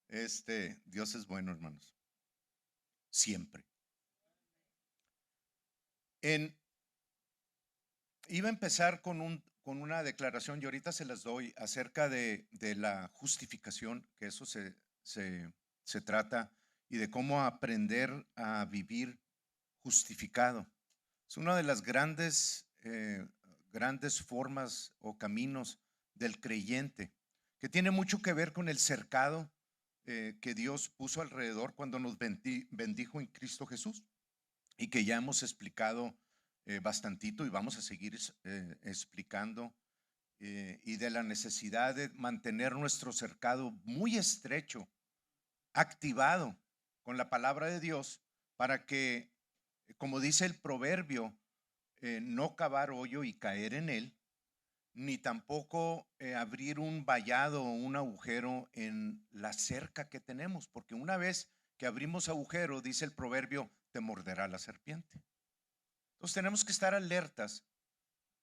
Dios es bueno, hermanos, siempre. En, Iba a empezar con una declaración y ahorita se las doy acerca de la justificación, que eso se trata, y de cómo aprender a vivir justificado. Es una de las grandes formas o caminos del creyente, que tiene mucho que ver con el cercado que Dios puso alrededor cuando nos bendijo en Cristo Jesús y que ya hemos explicado bastantito y vamos a seguir explicando, y de la necesidad de mantener nuestro cercado muy estrecho, activado con la palabra de Dios para que, como dice el proverbio, no cavar hoyo y caer en él, ni tampoco abrir un vallado o un agujero en la cerca que tenemos, porque una vez que abrimos agujero, dice el proverbio, te morderá la serpiente. Entonces tenemos que estar alertas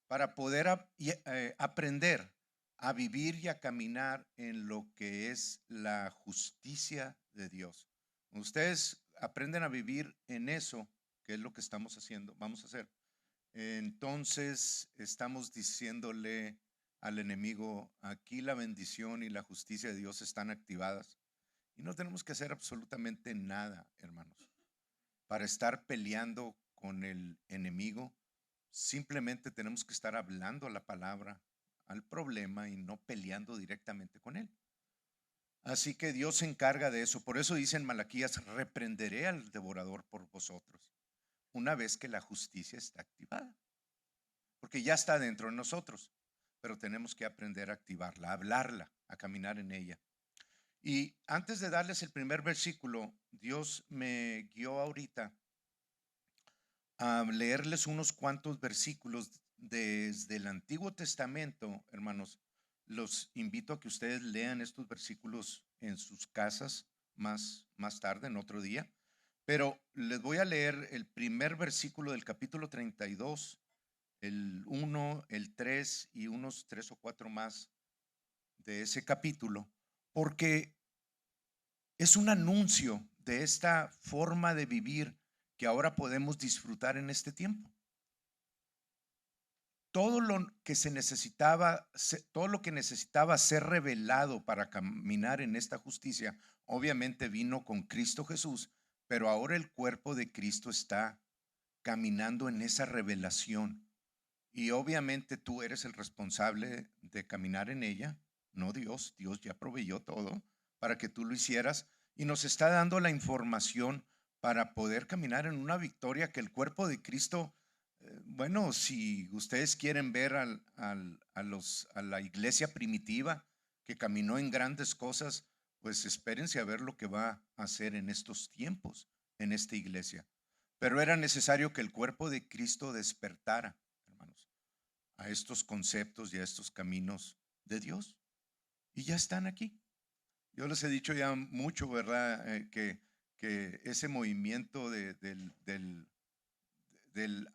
para poder aprender a vivir y a caminar en lo que es la justicia de Dios. Ustedes aprenden a vivir en eso, que es lo que estamos haciendo, vamos a hacer. Entonces estamos diciéndole al enemigo, aquí la bendición y la justicia de Dios están activadas y no tenemos que hacer absolutamente nada, hermanos, para estar peleando con el enemigo. Simplemente tenemos que estar hablando la palabra al problema y no peleando directamente con él. Así que Dios se encarga de eso. Por eso dice en Malaquías, reprenderé al devorador por vosotros, una vez que la justicia está activada. Porque ya está dentro de nosotros, pero tenemos que aprender a activarla, a hablarla, a caminar en ella. Y antes de darles el primer versículo, Dios me guió ahorita a leerles unos cuantos versículos desde el Antiguo Testamento, hermanos. Los invito a que ustedes lean estos versículos en sus casas más tarde, en otro día. Pero les voy a leer el primer versículo del capítulo 32, el 1, el 3 y unos 3 o 4 más de ese capítulo, porque es un anuncio de esta forma de vivir que ahora podemos disfrutar en este tiempo. Todo lo que todo lo que necesitaba ser revelado para caminar en esta justicia, obviamente vino con Cristo Jesús, pero ahora el cuerpo de Cristo está caminando en esa revelación. Y obviamente tú eres el responsable de caminar en ella, no Dios. Dios ya proveyó todo para que tú lo hicieras y nos está dando la información para poder caminar en una victoria que el cuerpo de Cristo, bueno, si ustedes quieren ver a la iglesia primitiva que caminó en grandes cosas, pues espérense a ver lo que va a hacer en estos tiempos, en esta iglesia. Pero era necesario que el cuerpo de Cristo despertara, hermanos, a estos conceptos y a estos caminos de Dios. Y ya están aquí. Yo les he dicho ya mucho, ¿verdad? Que ese movimiento del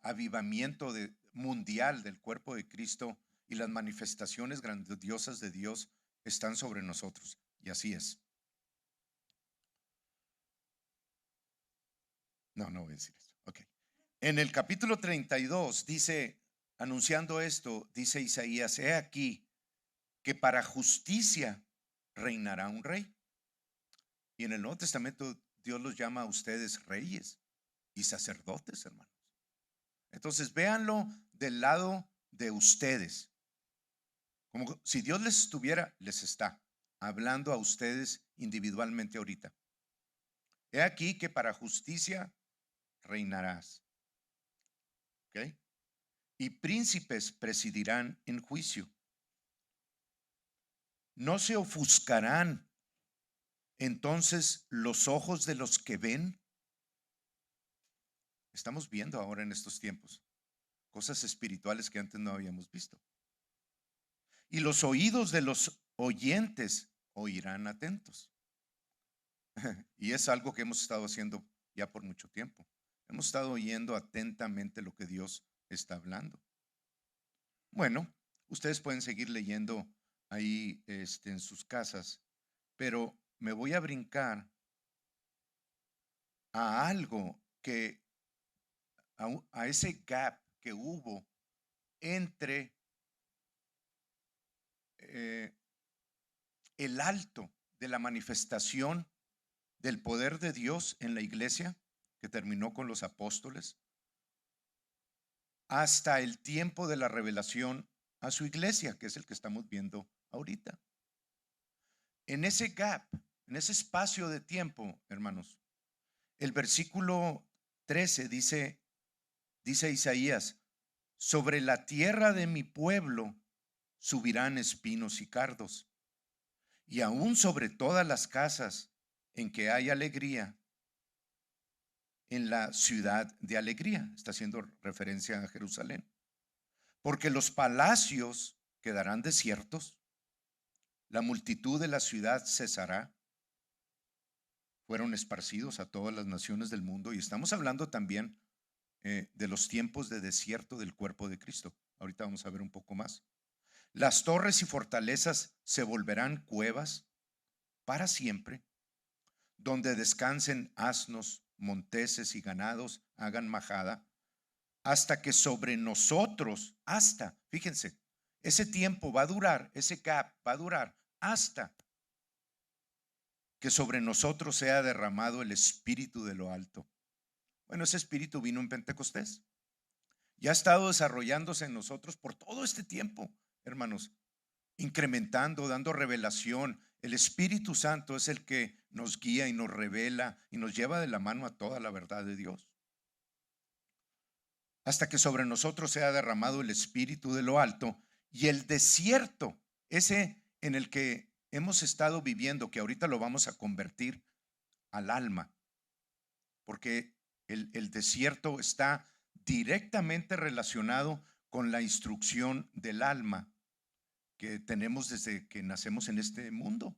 avivamiento mundial del cuerpo de Cristo y las manifestaciones grandiosas de Dios están sobre nosotros. Y así es. No voy a decir esto. Ok. En el capítulo 32 dice, anunciando esto, dice Isaías, he aquí que para justicia reinará un rey. Y en el Nuevo Testamento Dios los llama a ustedes reyes y sacerdotes, hermanos. Entonces véanlo del lado de ustedes. Como si Dios les estuviera, les está hablando a ustedes individualmente ahorita. He aquí que para justicia reinarás. ¿Ok? Y príncipes presidirán en juicio. No se ofuscarán entonces los ojos de los que ven. Estamos viendo ahora en estos tiempos cosas espirituales que antes no habíamos visto. Y los oídos de los oyentes oirán atentos. Y es algo que hemos estado haciendo ya por mucho tiempo. Hemos estado oyendo atentamente lo que Dios está hablando. Bueno, ustedes pueden seguir leyendo ahí en sus casas, pero me voy a brincar a algo que, a ese gap que hubo entre eh, el alto de la manifestación del poder de Dios en la iglesia, que terminó con los apóstoles, hasta el tiempo de la revelación a su iglesia, que es el que estamos viendo ahorita. En ese gap, en ese espacio de tiempo, hermanos, el versículo 13 dice Isaías: sobre la tierra de mi pueblo subirán espinos y cardos, y aún sobre todas las casas en que hay alegría, en la ciudad de alegría. Está haciendo referencia a Jerusalén. Porque los palacios quedarán desiertos, la multitud de la ciudad cesará. Fueron esparcidos a todas las naciones del mundo, y estamos hablando también de los tiempos de desierto del cuerpo de Cristo. Ahorita vamos a ver un poco más. Las torres y fortalezas se volverán cuevas para siempre, donde descansen asnos, monteses y ganados hagan majada, hasta que sobre nosotros, fíjense, ese tiempo va a durar, ese gap va a durar hasta que sobre nosotros sea derramado el Espíritu de lo alto. Bueno, ese Espíritu vino en Pentecostés y ha estado desarrollándose en nosotros por todo este tiempo, hermanos, incrementando, dando revelación. El Espíritu Santo es el que nos guía y nos revela y nos lleva de la mano a toda la verdad de Dios. Hasta que sobre nosotros sea derramado el Espíritu de lo alto, y el desierto, ese en el que hemos estado viviendo, que ahorita lo vamos a convertir al alma, porque el desierto está directamente relacionado con la instrucción del alma que tenemos desde que nacemos en este mundo.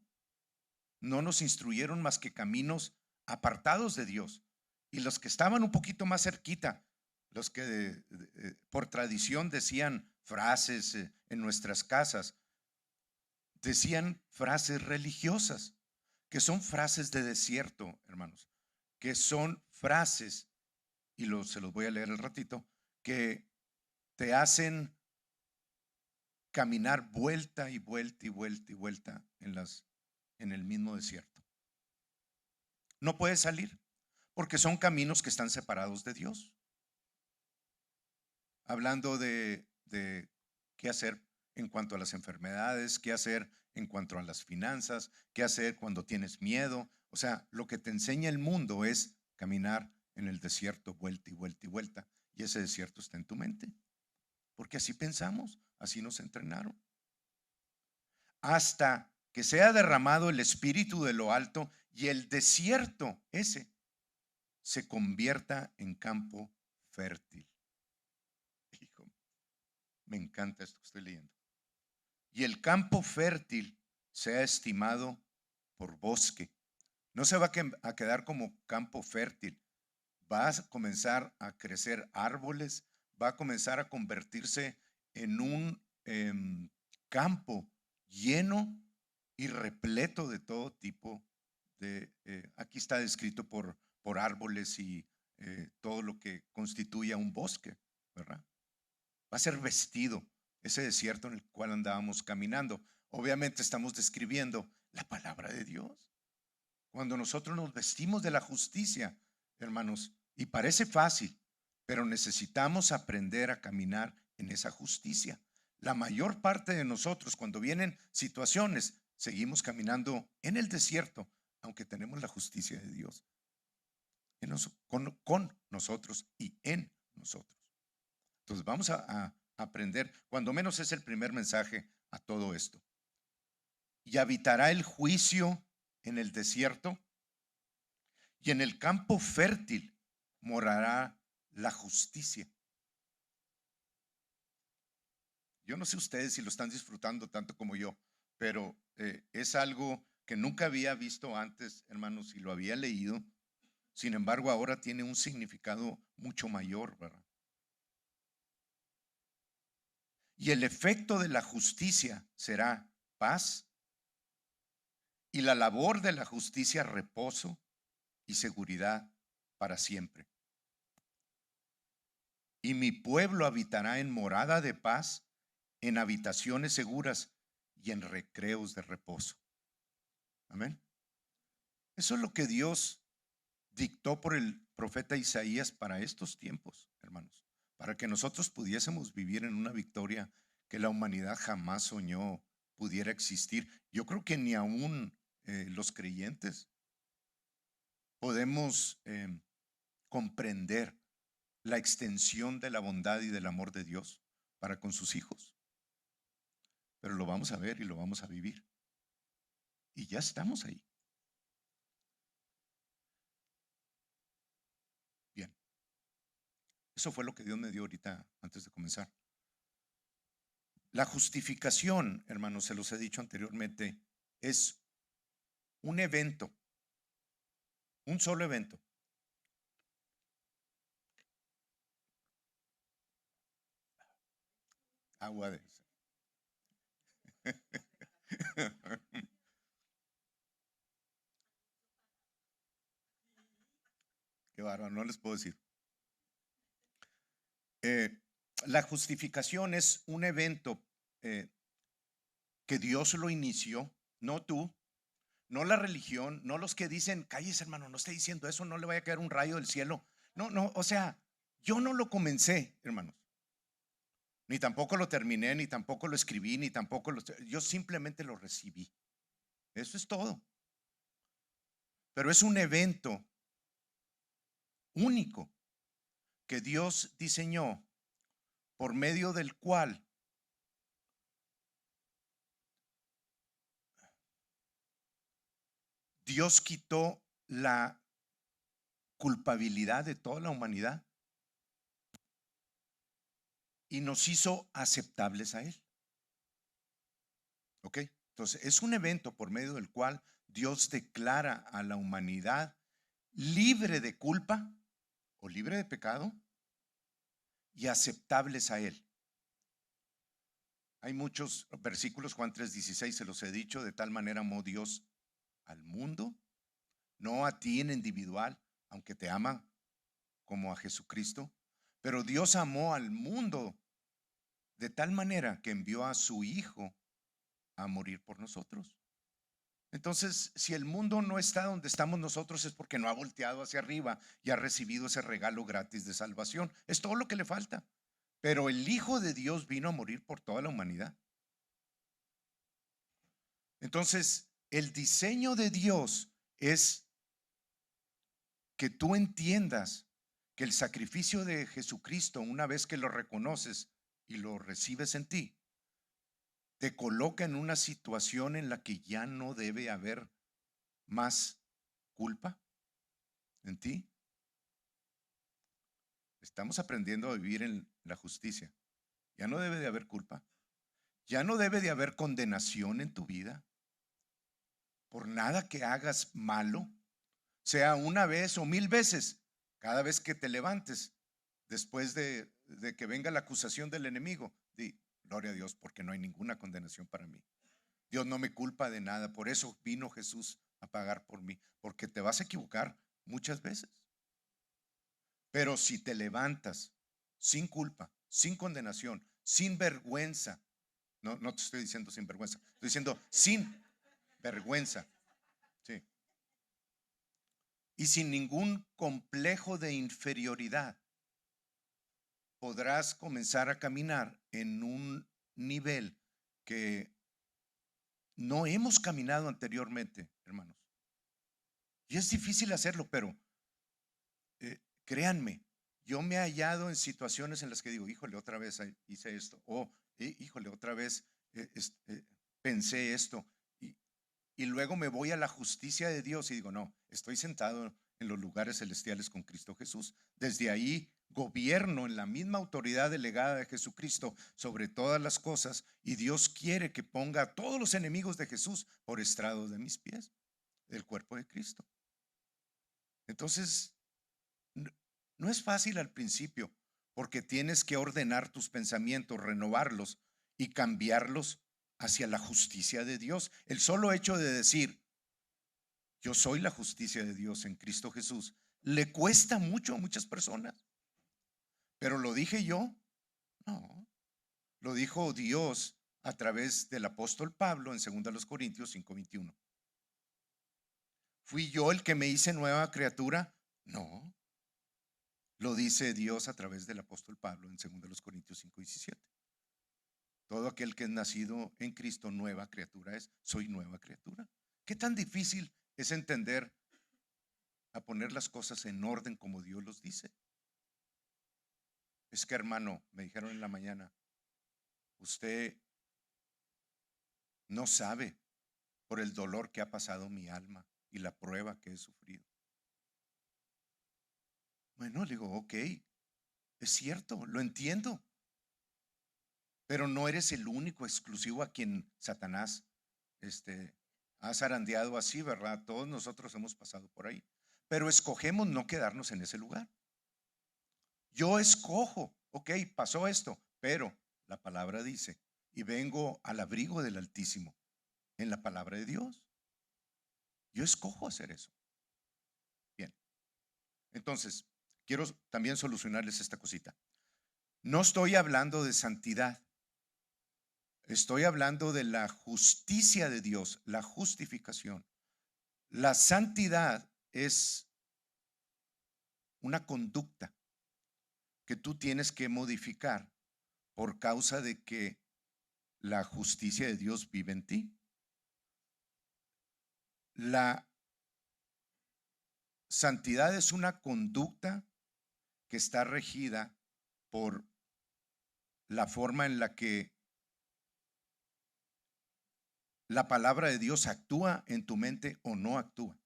No nos instruyeron más que caminos apartados de Dios, y los que estaban un poquito más cerquita, los que por tradición decían frases en nuestras casas, decían frases religiosas, que son frases de desierto, hermanos, que son frases, y se los voy a leer al ratito, que te hacen caminar vuelta y vuelta y vuelta y vuelta en el mismo desierto. No puedes salir porque son caminos que están separados de Dios. Hablando de qué hacer en cuanto a las enfermedades, qué hacer en cuanto a las finanzas, qué hacer cuando tienes miedo. O sea, lo que te enseña el mundo es caminar en el desierto vuelta y vuelta y vuelta. Y ese desierto está en tu mente. Porque así pensamos, así nos entrenaron. Hasta que sea derramado el Espíritu de lo alto y el desierto ese se convierta en campo fértil. Hijo, me encanta esto que estoy leyendo. Y el campo fértil sea estimado por bosque. No se va a quedar como campo fértil. Va a comenzar a crecer árboles, va a comenzar a convertirse en un campo lleno y repleto de todo tipo de, aquí está descrito por árboles y todo lo que constituye un bosque, ¿verdad? Va a ser vestido ese desierto en el cual andábamos caminando. Obviamente estamos describiendo la palabra de Dios. Cuando nosotros nos vestimos de la justicia, hermanos, y parece fácil, pero necesitamos aprender a caminar en esa justicia. La mayor parte de nosotros, cuando vienen situaciones, seguimos caminando en el desierto, aunque tenemos la justicia de Dios con nosotros y en nosotros. Entonces vamos a aprender, cuando menos es el primer mensaje a todo esto. Y habitará el juicio en el desierto, y en el campo fértil morará la justicia. Yo no sé ustedes si lo están disfrutando tanto como yo, pero es algo que nunca había visto antes, hermanos, y lo había leído. Sin embargo, ahora tiene un significado mucho mayor, ¿verdad? Y el efecto de la justicia será paz y la labor de la justicia reposo y seguridad para siempre. Y mi pueblo habitará en morada de paz, en habitaciones seguras y en recreos de reposo. Amén. Eso es lo que Dios dictó por el profeta Isaías para estos tiempos, hermanos, para que nosotros pudiésemos vivir en una victoria que la humanidad jamás soñó pudiera existir. Yo creo que ni aún los creyentes podemos comprender la extensión de la bondad y del amor de Dios para con sus hijos. Pero lo vamos a ver y lo vamos a vivir. Y ya estamos ahí. Bien. Eso fue lo que Dios me dio ahorita antes de comenzar. La justificación, hermanos, se los he dicho anteriormente, es un evento, un solo evento. Agua de esa. Qué bárbaro, no les puedo decir. La justificación es un evento que Dios lo inició, no tú, no la religión, no los que dicen, cállese hermano, no esté diciendo eso, no le vaya a caer un rayo del cielo. No, no, o sea, yo no lo comencé, hermanos. Ni tampoco lo terminé, ni tampoco lo escribí, ni tampoco yo simplemente lo recibí. Eso es todo. Pero es un evento único que Dios diseñó por medio del cual Dios quitó la culpabilidad de toda la humanidad y nos hizo aceptables a Él. ¿Ok? Entonces, es un evento por medio del cual Dios declara a la humanidad libre de culpa o libre de pecado y aceptables a Él. Hay muchos versículos, Juan 3:16 se los he dicho, de tal manera amó Dios al mundo, no a ti en individual, aunque te ama como a Jesucristo, pero Dios amó al mundo de tal manera que envió a su Hijo a morir por nosotros. Entonces, si el mundo no está donde estamos nosotros es porque no ha volteado hacia arriba y ha recibido ese regalo gratis de salvación. Es todo lo que le falta. Pero el Hijo de Dios vino a morir por toda la humanidad. Entonces, el diseño de Dios es que tú entiendas que el sacrificio de Jesucristo, una vez que lo reconoces y lo recibes en ti, te coloca en una situación en la que ya no debe haber más culpa en ti. Estamos aprendiendo a vivir en la justicia. Ya no debe de haber culpa. Ya no debe de haber condenación en tu vida por nada que hagas malo, sea una vez o 1000 veces, cada vez que te levantes, después de que venga la acusación del enemigo, di, gloria a Dios, porque no hay ninguna condenación para mí. Dios no me culpa de nada, por eso vino Jesús a pagar por mí, porque te vas a equivocar muchas veces. Pero si te levantas sin culpa, sin condenación, sin vergüenza, no, no te estoy diciendo sin vergüenza, estoy diciendo sin vergüenza, sí, y sin ningún complejo de inferioridad, podrás comenzar a caminar en un nivel que no hemos caminado anteriormente, hermanos. Y es difícil hacerlo, pero créanme, yo me he hallado en situaciones en las que digo, híjole, otra vez hice esto, o híjole, otra vez pensé esto, y luego me voy a la justicia de Dios y digo, no, estoy sentado en los lugares celestiales con Cristo Jesús. Desde ahí gobierno en la misma autoridad delegada de Jesucristo sobre todas las cosas, y Dios quiere que ponga a todos los enemigos de Jesús por estrado de mis pies, del cuerpo de Cristo. Entonces, no es fácil al principio, porque tienes que ordenar tus pensamientos, renovarlos y cambiarlos hacia la justicia de Dios. El solo hecho de decir, yo soy la justicia de Dios en Cristo Jesús, le cuesta mucho a muchas personas. Pero lo dije yo, no, lo dijo Dios a través del apóstol Pablo en 2 Corintios 5:21. ¿Fui yo el que me hice nueva criatura? No, lo dice Dios a través del apóstol Pablo en 2 Corintios 5:17. Todo aquel que es nacido en Cristo, nueva criatura es. Soy nueva criatura. ¿Qué tan difícil es entender a poner las cosas en orden como Dios los dice? Es que, hermano, me dijeron en la mañana, usted no sabe por el dolor que ha pasado mi alma y la prueba que he sufrido. Bueno, le digo, ok, es cierto, lo entiendo, pero no eres el único exclusivo a quien Satanás ha zarandeado así, ¿verdad? Todos nosotros hemos pasado por ahí, pero escogemos no quedarnos en ese lugar. Yo escojo, ok, pasó esto, pero la palabra dice, y vengo al abrigo del Altísimo en la palabra de Dios. Yo escojo hacer eso. Bien, entonces, quiero también solucionarles esta cosita. No estoy hablando de santidad. Estoy hablando de la justicia de Dios, la justificación. La santidad es una conducta que tú tienes que modificar por causa de que la justicia de Dios vive en ti. La santidad es una conducta que está regida por la forma en la que la palabra de Dios actúa en tu mente o no actúa.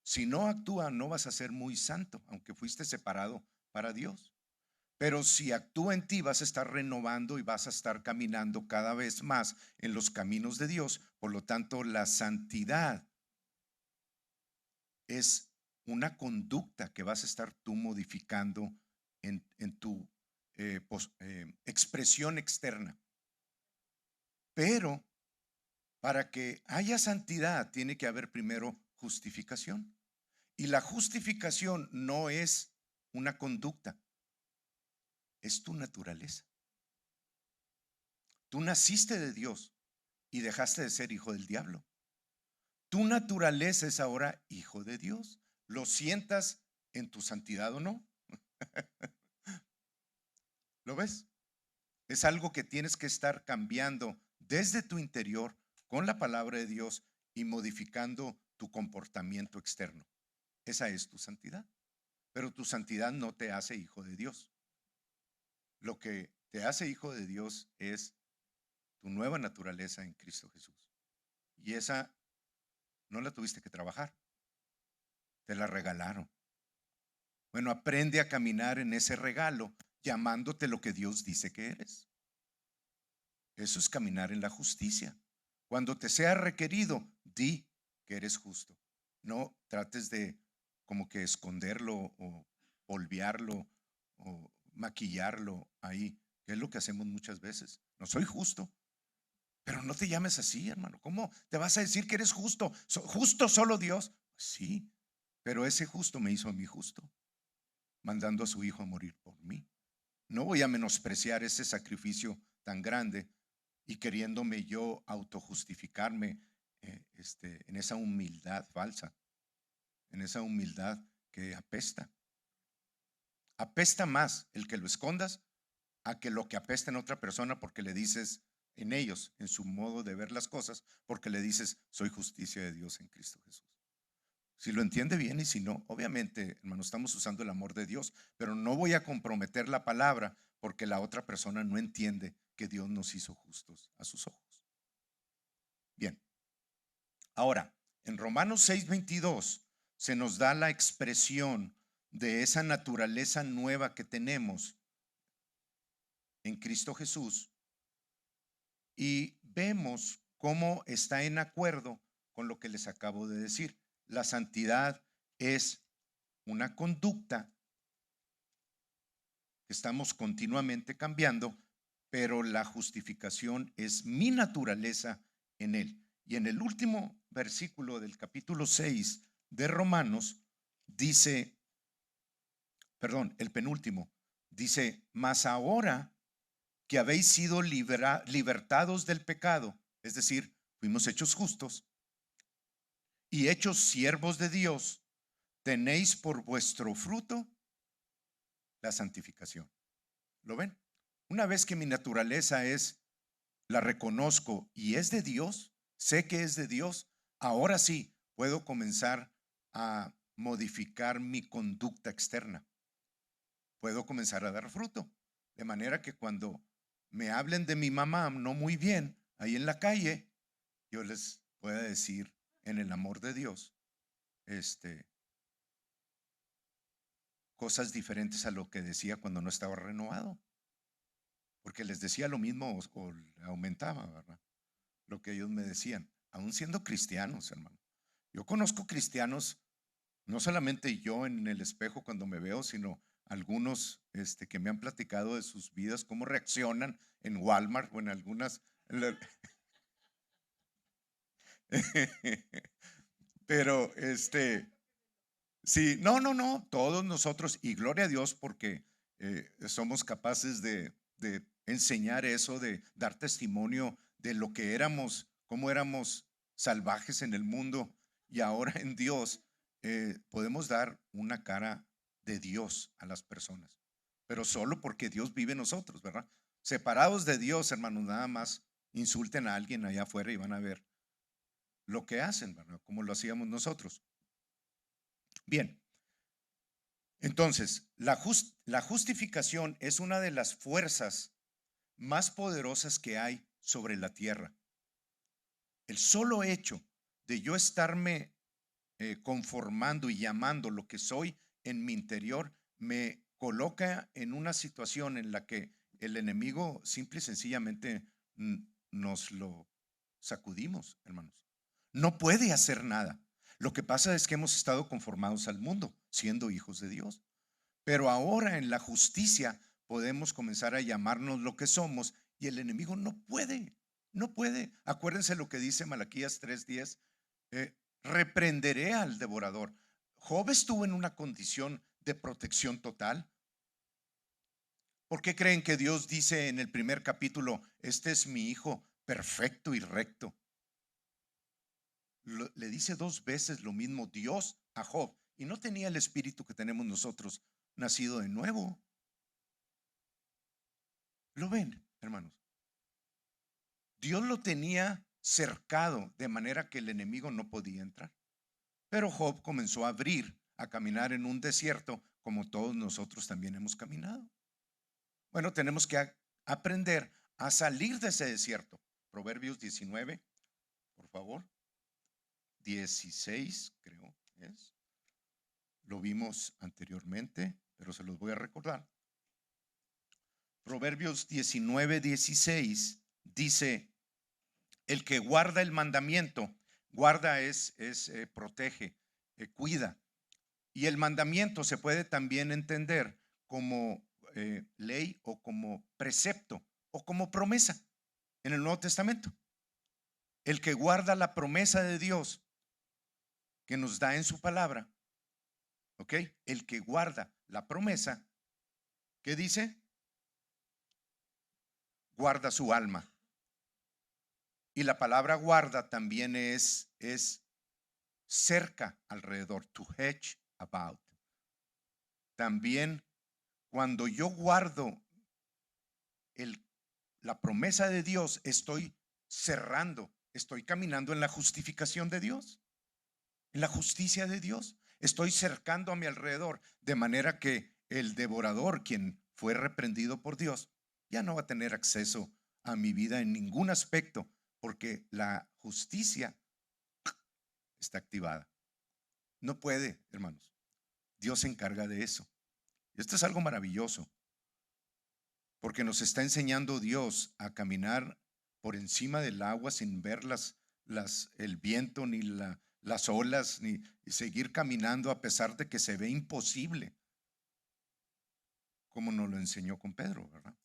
Si no actúa, no vas a ser muy santo, aunque fuiste separado para Dios. Pero si actúa en ti, vas a estar renovando y vas a estar caminando cada vez más en los caminos de Dios. Por lo tanto, la santidad es una conducta que vas a estar tú modificando en tu expresión externa. Pero para que haya santidad tiene que haber primero justificación. Y la justificación no es una conducta, es tu naturaleza. Tú naciste de Dios y dejaste de ser hijo del diablo. Tu naturaleza es ahora hijo de Dios. Lo sientas en tu santidad o no. ¿Lo ves? Es algo que tienes que estar cambiando desde tu interior con la palabra de Dios y modificando tu comportamiento externo. Esa es tu santidad. Pero tu santidad no te hace hijo de Dios. Lo que te hace hijo de Dios es tu nueva naturaleza en Cristo Jesús. Y esa no la tuviste que trabajar, te la regalaron. Bueno, aprende a caminar en ese regalo llamándote lo que Dios dice que eres. Eso es caminar en la justicia. Cuando te sea requerido, di que eres justo. No trates de como que esconderlo o olvidarlo o maquillarlo ahí, que es lo que hacemos muchas veces. No soy justo, pero no te llames así, hermano. ¿Cómo te vas a decir que eres justo? ¿Justo solo Dios? Pues sí, pero ese justo me hizo a mí justo, mandando a su hijo a morir por mí. No voy a menospreciar ese sacrificio tan grande y queriéndome yo autojustificarme en esa humildad falsa, en esa humildad que apesta. Apesta más el que lo escondas a que lo que apesta en otra persona porque le dices en ellos, en su modo de ver las cosas, porque le dices, soy justicia de Dios en Cristo Jesús. Si lo entiende bien y si no, obviamente, hermano, estamos usando el amor de Dios, pero no voy a comprometer la palabra porque la otra persona no entiende que Dios nos hizo justos a sus ojos. Bien, ahora, en Romanos 6:22 se nos da la expresión de esa naturaleza nueva que tenemos en Cristo Jesús y vemos cómo está en acuerdo con lo que les acabo de decir. La santidad es una conducta que estamos continuamente cambiando, pero la justificación es mi naturaleza en Él. Y en el último versículo del capítulo 6 de Romanos dice, perdón, el penúltimo, dice, mas ahora que habéis sido libertados del pecado, es decir, fuimos hechos justos y hechos siervos de Dios, tenéis por vuestro fruto la santificación. ¿Lo ven? Una vez que mi naturaleza la reconozco y es de Dios, sé que es de Dios, ahora sí puedo comenzar a modificar mi conducta externa. Puedo comenzar a dar fruto. De manera que cuando me hablen de mi mamá no muy bien ahí en la calle, yo les pueda decir en el amor de Dios, cosas diferentes a lo que decía cuando no estaba renovado. Porque les decía lo mismo o aumentaba, ¿verdad? Lo que ellos me decían, aún siendo cristianos, hermano. Yo conozco cristianos, no solamente yo en el espejo cuando me veo, sino algunos que me han platicado de sus vidas, cómo reaccionan en Walmart o en algunas. Pero sí, no, todos nosotros, y gloria a Dios porque somos capaces de enseñar eso, de dar testimonio de lo que éramos, cómo éramos salvajes en el mundo y ahora en Dios podemos dar una cara de Dios a las personas, pero solo porque Dios vive en nosotros, ¿verdad? Separados de Dios, hermanos, nada más insulten a alguien allá afuera y van a ver lo que hacen, ¿verdad? Como lo hacíamos nosotros. Bien. Entonces, la justificación es una de las fuerzas más poderosas que hay sobre la tierra. El solo hecho de yo estarme conformando y llamando lo que soy en mi interior me coloca en una situación en la que el enemigo simple y sencillamente nos lo sacudimos, hermanos. No puede hacer nada. Lo que pasa es que hemos estado conformados al mundo, siendo hijos de Dios. Pero ahora en la justicia podemos comenzar a llamarnos lo que somos y el enemigo no puede, no puede. Acuérdense lo que dice Malaquías 3:10, reprenderé al devorador. Job estuvo en una condición de protección total. ¿Por qué creen que Dios dice en el primer capítulo, este es mi hijo perfecto y recto? Le dice 2 veces lo mismo Dios a Job y no tenía el espíritu que tenemos nosotros, nacido de nuevo. ¿Lo ven, hermanos? Dios lo tenía cercado de manera que el enemigo no podía entrar. Pero Job comenzó a abrir, a caminar en un desierto como todos nosotros también hemos caminado. Bueno, tenemos que aprender a salir de ese desierto. Proverbios 19, por favor. 16, creo es. Lo vimos anteriormente, pero se los voy a recordar. Proverbios 19:16 dice, el que guarda el mandamiento, guarda protege, cuida. Y el mandamiento se puede también entender como ley o como precepto o como promesa en el Nuevo Testamento. El que guarda la promesa de Dios que nos da en su palabra, ¿ok? El que guarda la promesa, ¿qué dice? Guarda su alma. Y la palabra guarda también es cerca, alrededor, to hedge about. También cuando yo guardo la promesa de Dios, estoy cerrando, estoy caminando en la justificación de Dios, en la justicia de Dios. Estoy cercando a mi alrededor, de manera que el devorador, quien fue reprendido por Dios, ya no va a tener acceso a mi vida en ningún aspecto, porque la justicia está activada. No puede, hermanos. Dios se encarga de eso. Esto es algo maravilloso, porque nos está enseñando Dios a caminar por encima del agua sin ver el viento ni las olas, ni seguir caminando a pesar de que se ve imposible, como nos lo enseñó con Pedro, ¿verdad?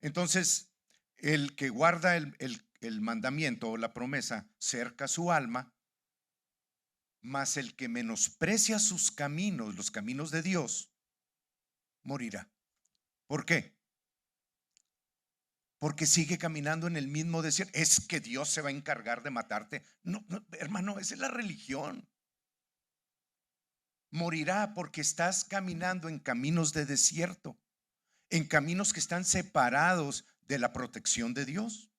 Entonces, el que guarda el mandamiento o la promesa cerca su alma, mas el que menosprecia sus caminos, los caminos de Dios, morirá. ¿Por qué? Porque sigue caminando en el mismo desierto. Es que Dios se va a encargar de matarte. No, no, hermano, esa es la religión. Morirá porque estás caminando en caminos de desierto, en caminos que están separados de la protección de Dios.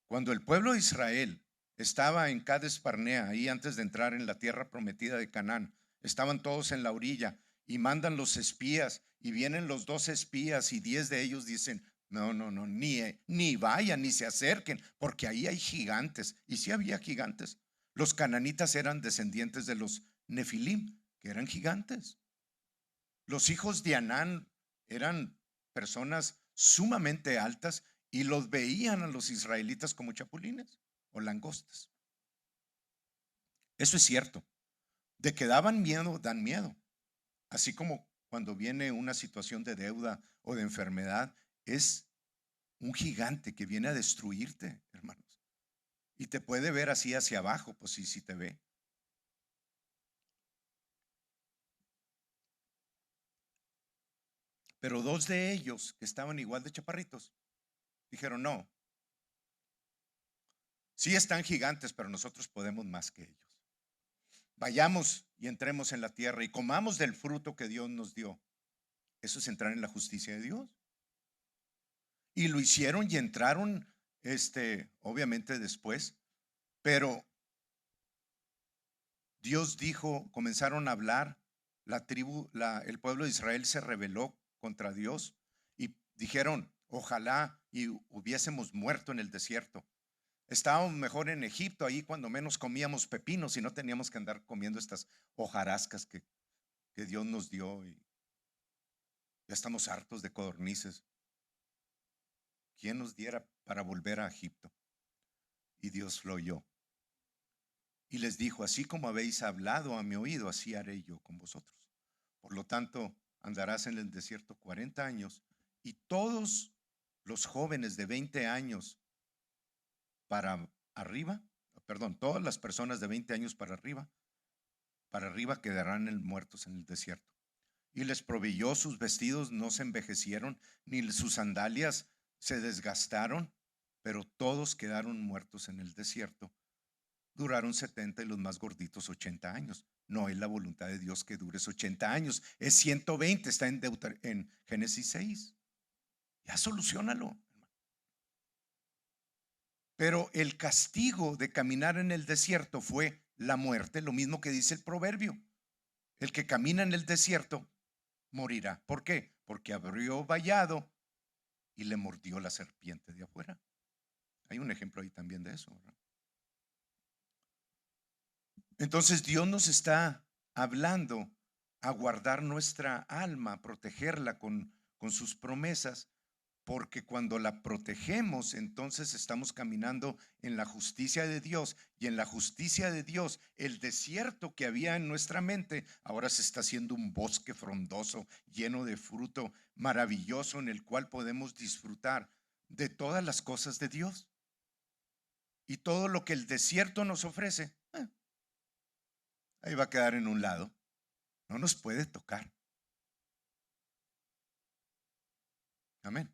Cuando el pueblo de Israel estaba en Cades Barnea, ahí antes de entrar en la tierra prometida de Canaán, estaban todos en la orilla y mandan los espías y vienen los 12 espías y 10 de ellos dicen: no, no, no, ni vayan, ni se acerquen, porque ahí hay gigantes. Y sí había gigantes. Los cananitas eran descendientes de los Nefilim, que eran gigantes. Los hijos de Anán eran personas sumamente altas y los veían a los israelitas como chapulines o langostas. Eso es cierto. De que daban miedo, dan miedo. Así como cuando viene una situación de deuda o de enfermedad, es un gigante que viene a destruirte, hermanos. Y te puede ver así hacia abajo, pues sí, sí te ve. Pero dos de ellos, que estaban igual de chaparritos, dijeron: no, sí están gigantes, pero nosotros podemos más que ellos. Vayamos y entremos en la tierra y comamos del fruto que Dios nos dio. Eso es entrar en la justicia de Dios. Y lo hicieron y entraron, obviamente después, pero Dios dijo, comenzaron a hablar, el pueblo de Israel se rebeló contra Dios y dijeron: ojalá y hubiésemos muerto en el desierto. Estábamos mejor en Egipto, ahí cuando menos comíamos pepinos y no teníamos que andar comiendo estas hojarascas que Dios nos dio, y ya estamos hartos de codornices. ¿Quién nos diera para volver a Egipto? Y Dios lo oyó y les dijo: así como habéis hablado a mi oído, así haré yo con vosotros. Por lo tanto, andarás en el desierto 40 años y todos los jóvenes de 20 años para arriba, perdón, todas las personas de 20 años para arriba quedarán muertos en el desierto. Y les proveyó, sus vestidos no se envejecieron, ni sus sandalias se desgastaron, pero todos quedaron muertos en el desierto. Duraron 70 y los más gorditos 80 años. No es la voluntad de Dios que dures 80 años, es 120, está en Génesis 6. Ya solucionalo. Pero el castigo de caminar en el desierto fue la muerte, lo mismo que dice el proverbio. El que camina en el desierto morirá. ¿Por qué? Porque abrió vallado y le mordió la serpiente de afuera. Hay un ejemplo ahí también de eso, ¿verdad? Entonces Dios nos está hablando a guardar nuestra alma, a protegerla con sus promesas, porque cuando la protegemos, entonces estamos caminando en la justicia de Dios, y en la justicia de Dios, el desierto que había en nuestra mente ahora se está haciendo un bosque frondoso, lleno de fruto maravilloso, en el cual podemos disfrutar de todas las cosas de Dios. Y todo lo que el desierto nos ofrece, ahí va a quedar en un lado. No nos puede tocar. Amén.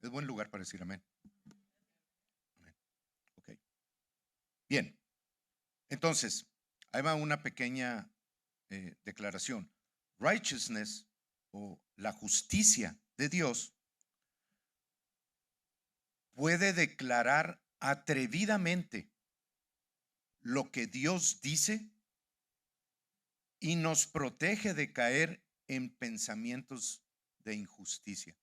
Es buen lugar para decir amén. Amén. Ok. Bien. Entonces, ahí va una pequeña declaración. Righteousness, o la justicia de Dios, puede declarar atrevidamente lo que Dios dice y nos protege de caer en pensamientos de injusticia.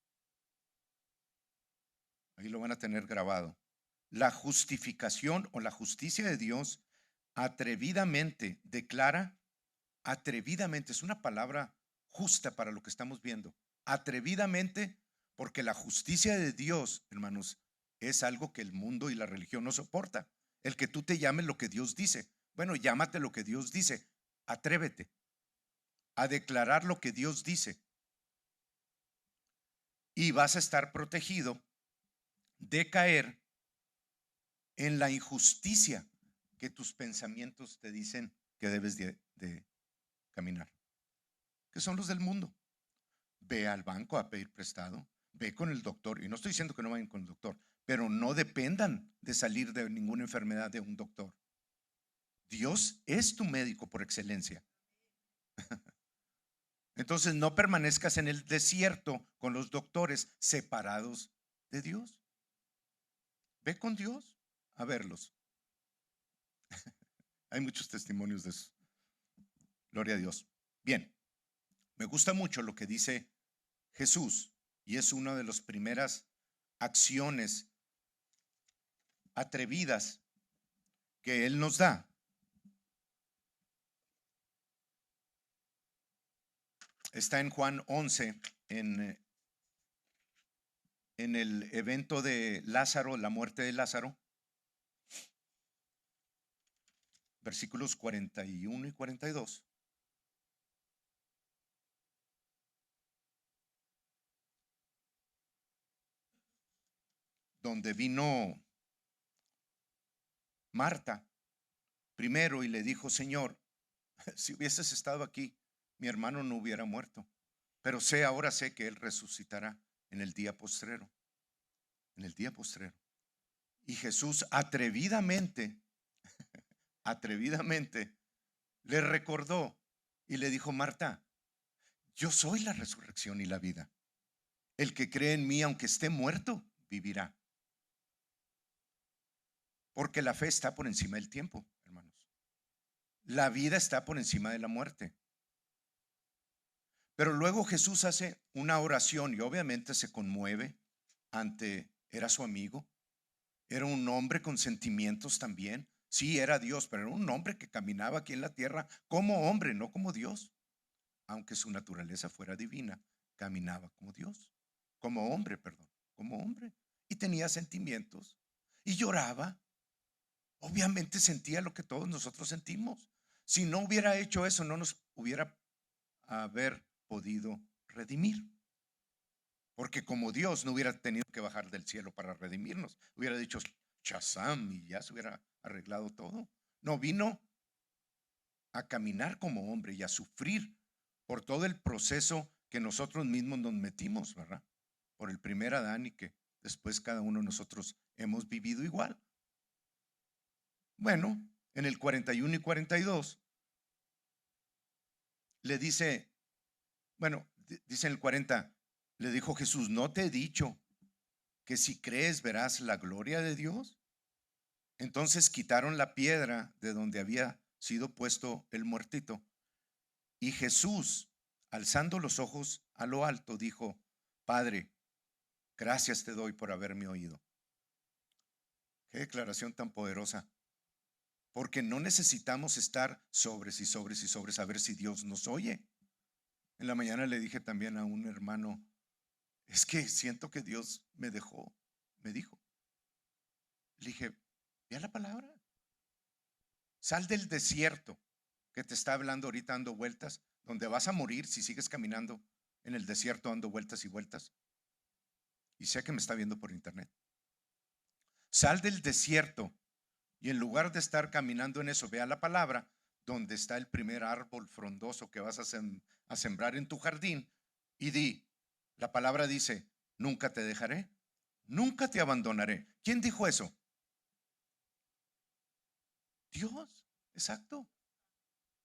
Ahí lo van a tener grabado. La justificación o la justicia de Dios atrevidamente declara, atrevidamente es una palabra justa para lo que estamos viendo, atrevidamente, porque la justicia de Dios, hermanos, es algo que el mundo y la religión no soporta. El que tú te llames lo que Dios dice. Bueno, llámate lo que Dios dice. Atrévete a declarar lo que Dios dice y vas a estar protegido de caer en la injusticia que tus pensamientos te dicen que debes de caminar, que son los del mundo. Ve al banco a pedir prestado, ve con el doctor, y no estoy diciendo que no vayan con el doctor, pero no dependan de salir de ninguna enfermedad de un doctor. Dios es tu médico por excelencia. Entonces no permanezcas en el desierto con los doctores separados de Dios. Ve con Dios a verlos. Hay muchos testimonios de eso. Gloria a Dios. Bien, me gusta mucho lo que dice Jesús y es una de las primeras acciones atrevidas que Él nos da. Está en Juan 11, en el evento de Lázaro, la muerte de Lázaro, versículos 41 y 42. Donde vino Marta primero y le dijo: Señor, si hubieses estado aquí, mi hermano no hubiera muerto. Pero ahora sé que él resucitará en el día postrero. En el día postrero. Y Jesús atrevidamente le recordó y le dijo: Marta, yo soy la resurrección y la vida. El que cree en mí, aunque esté muerto, vivirá. Porque la fe está por encima del tiempo, hermanos. La vida está por encima de la muerte. Pero luego Jesús hace una oración y obviamente se conmueve era su amigo, era un hombre con sentimientos también. Sí, era Dios, pero era un hombre que caminaba aquí en la tierra como hombre, no como Dios. Aunque su naturaleza fuera divina, caminaba como Dios, como hombre, perdón, como hombre. Y tenía sentimientos y lloraba. Obviamente sentía lo que todos nosotros sentimos. Si no hubiera hecho eso, no nos hubiera haber podido redimir. Porque como Dios no hubiera tenido que bajar del cielo para redimirnos, hubiera dicho Shazam y ya se hubiera arreglado todo. No, vino a caminar como hombre y a sufrir por todo el proceso que nosotros mismos nos metimos, ¿verdad? Por el primer Adán y que después cada uno de nosotros hemos vivido igual. Bueno, en el 41 y 42 le dice, bueno, dice en el 40, le dijo Jesús: ¿no te he dicho que si crees verás la gloria de Dios? Entonces quitaron la piedra de donde había sido puesto el muertito. Y Jesús, alzando los ojos a lo alto, dijo: Padre, gracias te doy por haberme oído. Qué declaración tan poderosa. Porque no necesitamos estar sobres y sobres y sobres a ver si Dios nos oye. En la mañana le dije también a un hermano: es que siento que Dios me dejó, me dijo. Le dije: ve a la palabra. Sal del desierto que te está hablando ahorita dando vueltas, donde vas a morir si sigues caminando en el desierto dando vueltas y vueltas. Y sé que me está viendo por internet. Sal del desierto y en lugar de estar caminando en eso, ve a la palabra, donde está el primer árbol frondoso que vas a sembrar en tu jardín, y di, la palabra dice: nunca te dejaré, nunca te abandonaré. ¿Quién dijo eso? Dios, exacto.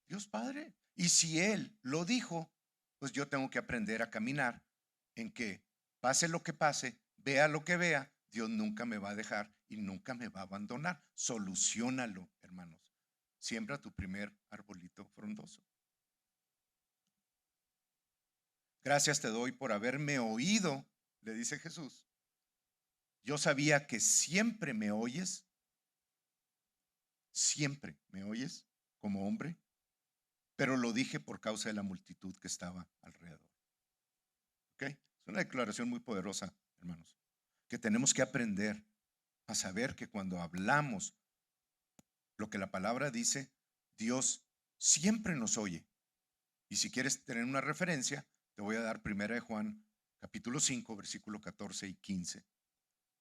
Dios Padre. Y si Él lo dijo, pues yo tengo que aprender a caminar en que pase lo que pase, vea lo que vea, Dios nunca me va a dejar y nunca me va a abandonar. Soluciónalo, hermanos. Siembra tu primer arbolito frondoso. Gracias te doy por haberme oído, le dice Jesús. Yo sabía que siempre me oyes como hombre, pero lo dije por causa de la multitud que estaba alrededor. ¿Ok? Es una declaración muy poderosa, hermanos, que tenemos que aprender a saber que cuando hablamos lo que la palabra dice, Dios siempre nos oye. Y si quieres tener una referencia, te voy a dar 1 de Juan, capítulo 5, versículo 14 y 15,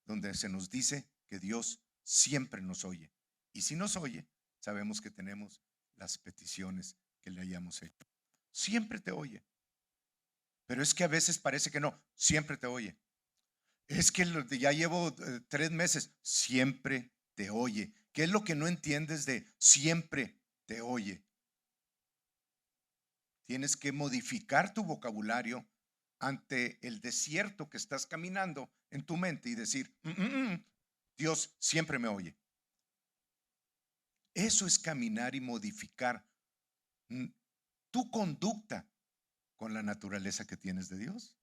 donde se nos dice que Dios siempre nos oye. Y si nos oye, sabemos que tenemos las peticiones que le hayamos hecho. Siempre te oye. Pero es que a veces parece que no, siempre te oye. Es que ya llevo 3 meses, siempre te oye. ¿Qué es lo que no entiendes de siempre te oye? Tienes que modificar tu vocabulario ante el desierto que estás caminando en tu mente y decir, Dios siempre me oye. Eso es caminar y modificar tu conducta con la naturaleza que tienes de Dios.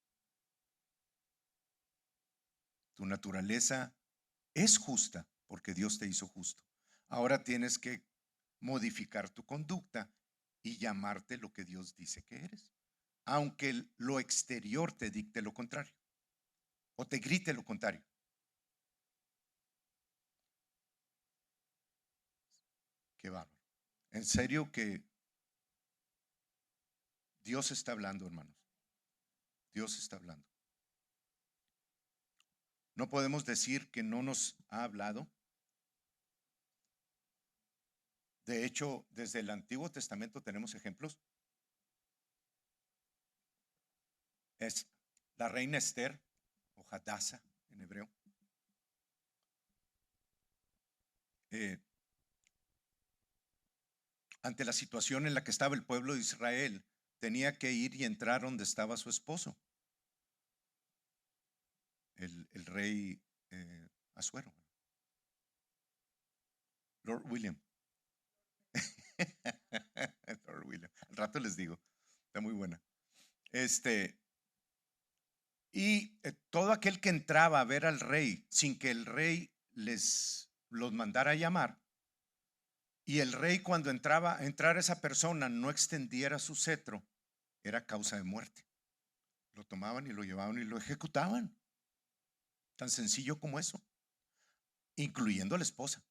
Tu naturaleza es justa porque Dios te hizo justo. Ahora tienes que modificar tu conducta y llamarte lo que Dios dice que eres, aunque lo exterior te dicte lo contrario o te grite lo contrario. Qué bárbaro. En serio que Dios está hablando, hermanos. Dios está hablando. No podemos decir que no nos ha hablado. De hecho, desde el Antiguo Testamento tenemos ejemplos. Es la reina Esther, o Hadassah en hebreo. Ante la situación en la que estaba el pueblo de Israel, tenía que ir y entrar donde estaba su esposo, el rey Asuero, Lord William. Lord William. Al rato les digo, está muy buena. Y todo aquel que entraba a ver al rey sin que el rey los mandara a llamar, y el rey cuando entrara esa persona no extendiera su cetro, era causa de muerte. Lo tomaban y lo llevaban y lo ejecutaban. Tan sencillo como eso, incluyendo a la esposa.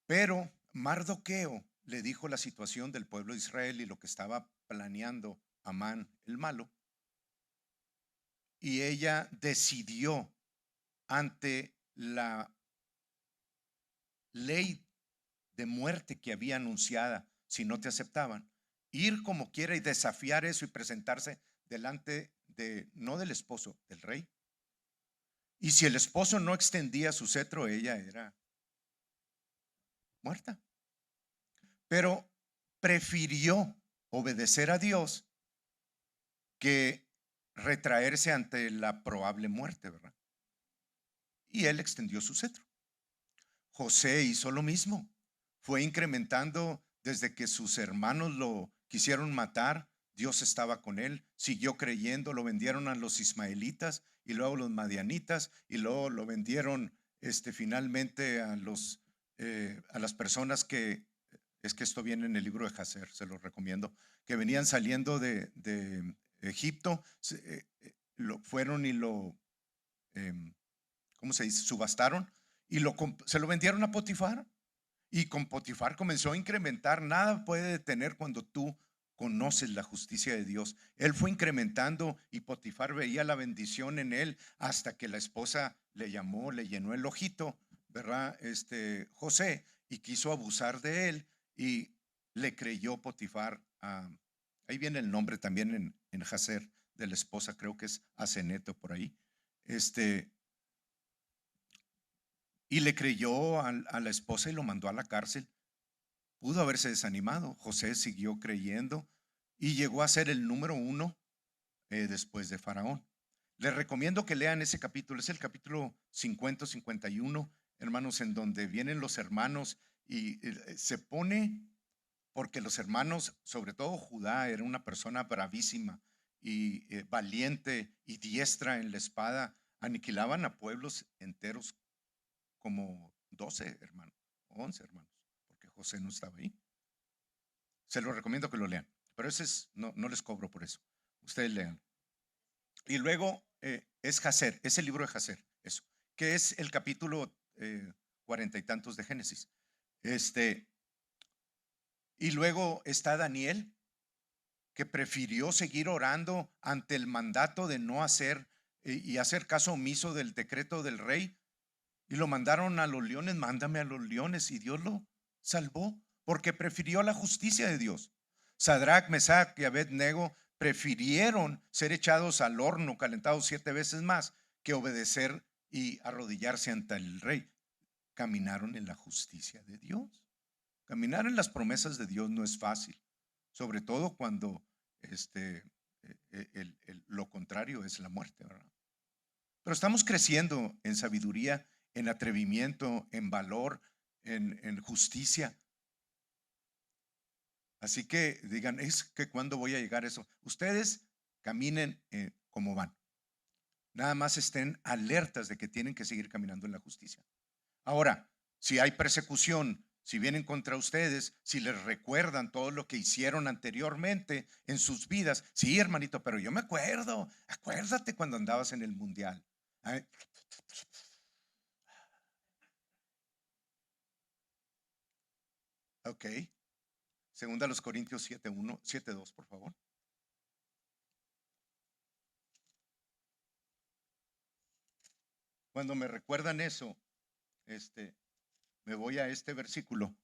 Pero Mardoqueo le dijo la situación del pueblo de Israel y lo que estaba planeando Amán el malo, y ella decidió, ante la ley de muerte que había anunciada si no te aceptaban, ir como quiera y desafiar eso y presentarse delante no del esposo, del rey. Y si el esposo no extendía su cetro, ella era muerta. Pero prefirió obedecer a Dios que retraerse ante la probable muerte, ¿verdad? Y él extendió su cetro. José hizo lo mismo. Fue incrementando desde que sus hermanos lo quisieron matar. Dios estaba con él, siguió creyendo, lo vendieron a los ismaelitas y luego los madianitas y luego lo vendieron finalmente a las personas que, es que esto viene en el libro de Jacer, se lo recomiendo, que venían saliendo de Egipto, fueron y lo, ¿cómo se dice? Subastaron y se lo vendieron a Potifar. Y con Potifar comenzó a incrementar. Nada puede detener cuando tú conoces la justicia de Dios. Él fue incrementando y Potifar veía la bendición en él hasta que la esposa le llamó, le llenó el ojito, ¿verdad? José, y quiso abusar de él y le creyó Potifar. Ahí viene el nombre también en Jacer de la esposa, creo que es Aseneto por ahí. Y le creyó a la esposa y lo mandó a la cárcel. Pudo haberse desanimado. José siguió creyendo y llegó a ser el número 1 después de Faraón. Les recomiendo que lean ese capítulo. Es el capítulo 50-51, hermanos, en donde vienen los hermanos y se pone, porque los hermanos, sobre todo Judá, era una persona bravísima y valiente y diestra en la espada. Aniquilaban a pueblos enteros, como 12 hermanos, 11 hermanos, porque José no estaba ahí. Se lo recomiendo que lo lean, pero ese no les cobro por eso. Ustedes lean. Y luego es Jacer, es el libro de Jacer, eso, que es el capítulo 40 y tantos de Génesis. Y luego está Daniel, que prefirió seguir orando ante el mandato de no hacer y hacer caso omiso del decreto del rey. y lo mandaron a los leones. Mándame a los leones, y Dios lo salvó porque prefirió la justicia de Dios. Sadrach, Mesach y Abednego prefirieron ser echados al horno, calentados 7 veces más, que obedecer y arrodillarse ante el rey. Caminaron en la justicia de Dios. Caminar en las promesas de Dios no es fácil, sobre todo cuando lo contrario es la muerte, ¿verdad? Pero estamos creciendo en sabiduría, en atrevimiento, en valor, en justicia. Así que digan, es que cuando voy a llegar a eso. Ustedes caminen como van. Nada más estén alertas de que tienen que seguir caminando en la justicia. Ahora, si hay persecución, si vienen contra ustedes, si les recuerdan todo lo que hicieron anteriormente en sus vidas, sí, hermanito, pero yo me acuerdo, acuérdate cuando andabas en el mundial. Ay. Ok, segunda a los Corintios 7:1, 7:2, por favor. Cuando me recuerdan eso, me voy a este versículo,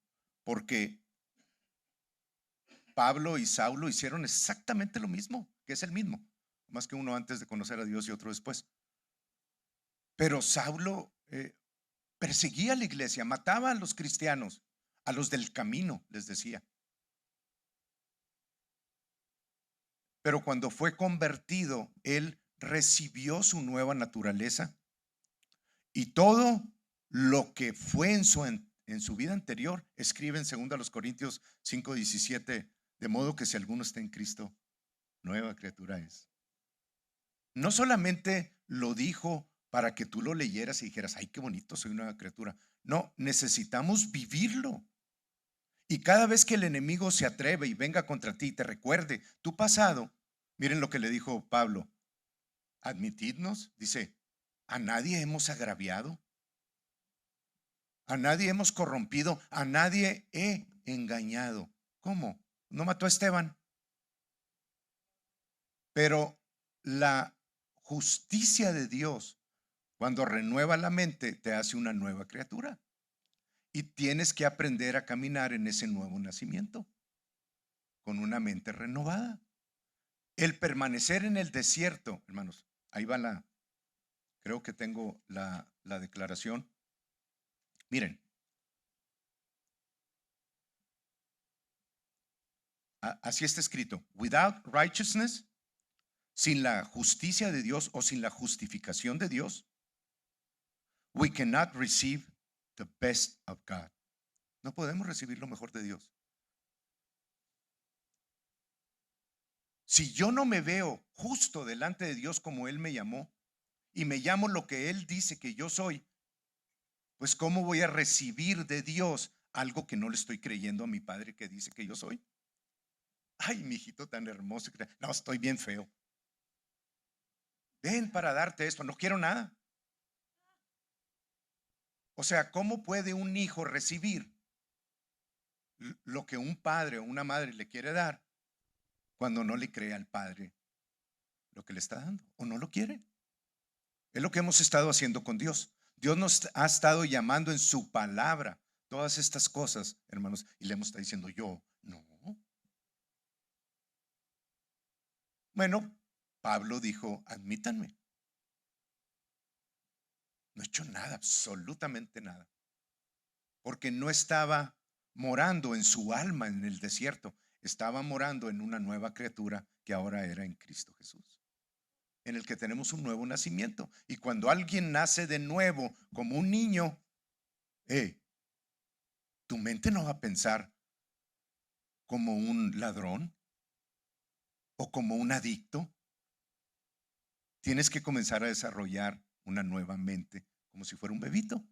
porque Pablo y Saulo hicieron exactamente lo mismo, que es el mismo, más que uno antes de conocer a Dios y otro después. Pero Saulo perseguía a la iglesia, mataba a los cristianos, a los del camino, les decía. Pero cuando fue convertido, él recibió su nueva naturaleza, y todo lo que fue en su vida anterior, escribe en 2 Corintios 5:17, de modo que si alguno está en Cristo, nueva criatura es. No solamente lo dijo para que tú lo leyeras y dijeras, ay, qué bonito, soy una nueva criatura. No, necesitamos vivirlo. Y cada vez que el enemigo se atreve y venga contra ti y te recuerde tu pasado, miren lo que le dijo Pablo: admitidnos, dice, a nadie hemos agraviado, a nadie hemos corrompido, a nadie he engañado. ¿Cómo? No mató a Esteban. Pero la justicia de Dios, cuando renueva la mente, te hace una nueva criatura. Y tienes que aprender a caminar en ese nuevo nacimiento, con una mente renovada. El permanecer en el desierto, hermanos, ahí va creo que tengo la declaración. Miren, así está escrito: without righteousness, sin la justicia de Dios o sin la justificación de Dios, we cannot receive the best of God. No podemos recibir lo mejor de Dios. Si yo no me veo justo delante de Dios como Él me llamó, y me llamo lo que Él dice que yo soy, pues ¿cómo voy a recibir de Dios algo que no le estoy creyendo a mi Padre que dice que yo soy? Ay, mi hijito tan hermoso. No, estoy bien feo. Ven para darte esto, no quiero nada. O sea, ¿cómo puede un hijo recibir lo que un padre o una madre le quiere dar cuando no le cree al padre lo que le está dando o no lo quiere? Es lo que hemos estado haciendo con Dios. Dios nos ha estado llamando en su palabra todas estas cosas, hermanos, y le hemos estado diciendo, yo no. Bueno, Pablo dijo, admítanme. No he hecho nada, absolutamente nada, porque no estaba morando en su alma en el desierto, estaba morando en una nueva criatura que ahora era en Cristo Jesús, en el que tenemos un nuevo nacimiento. Y cuando alguien nace de nuevo como un niño, tu mente no va a pensar como un ladrón o como un adicto. Tienes que comenzar a desarrollar una nueva mente como si fuera un bebito.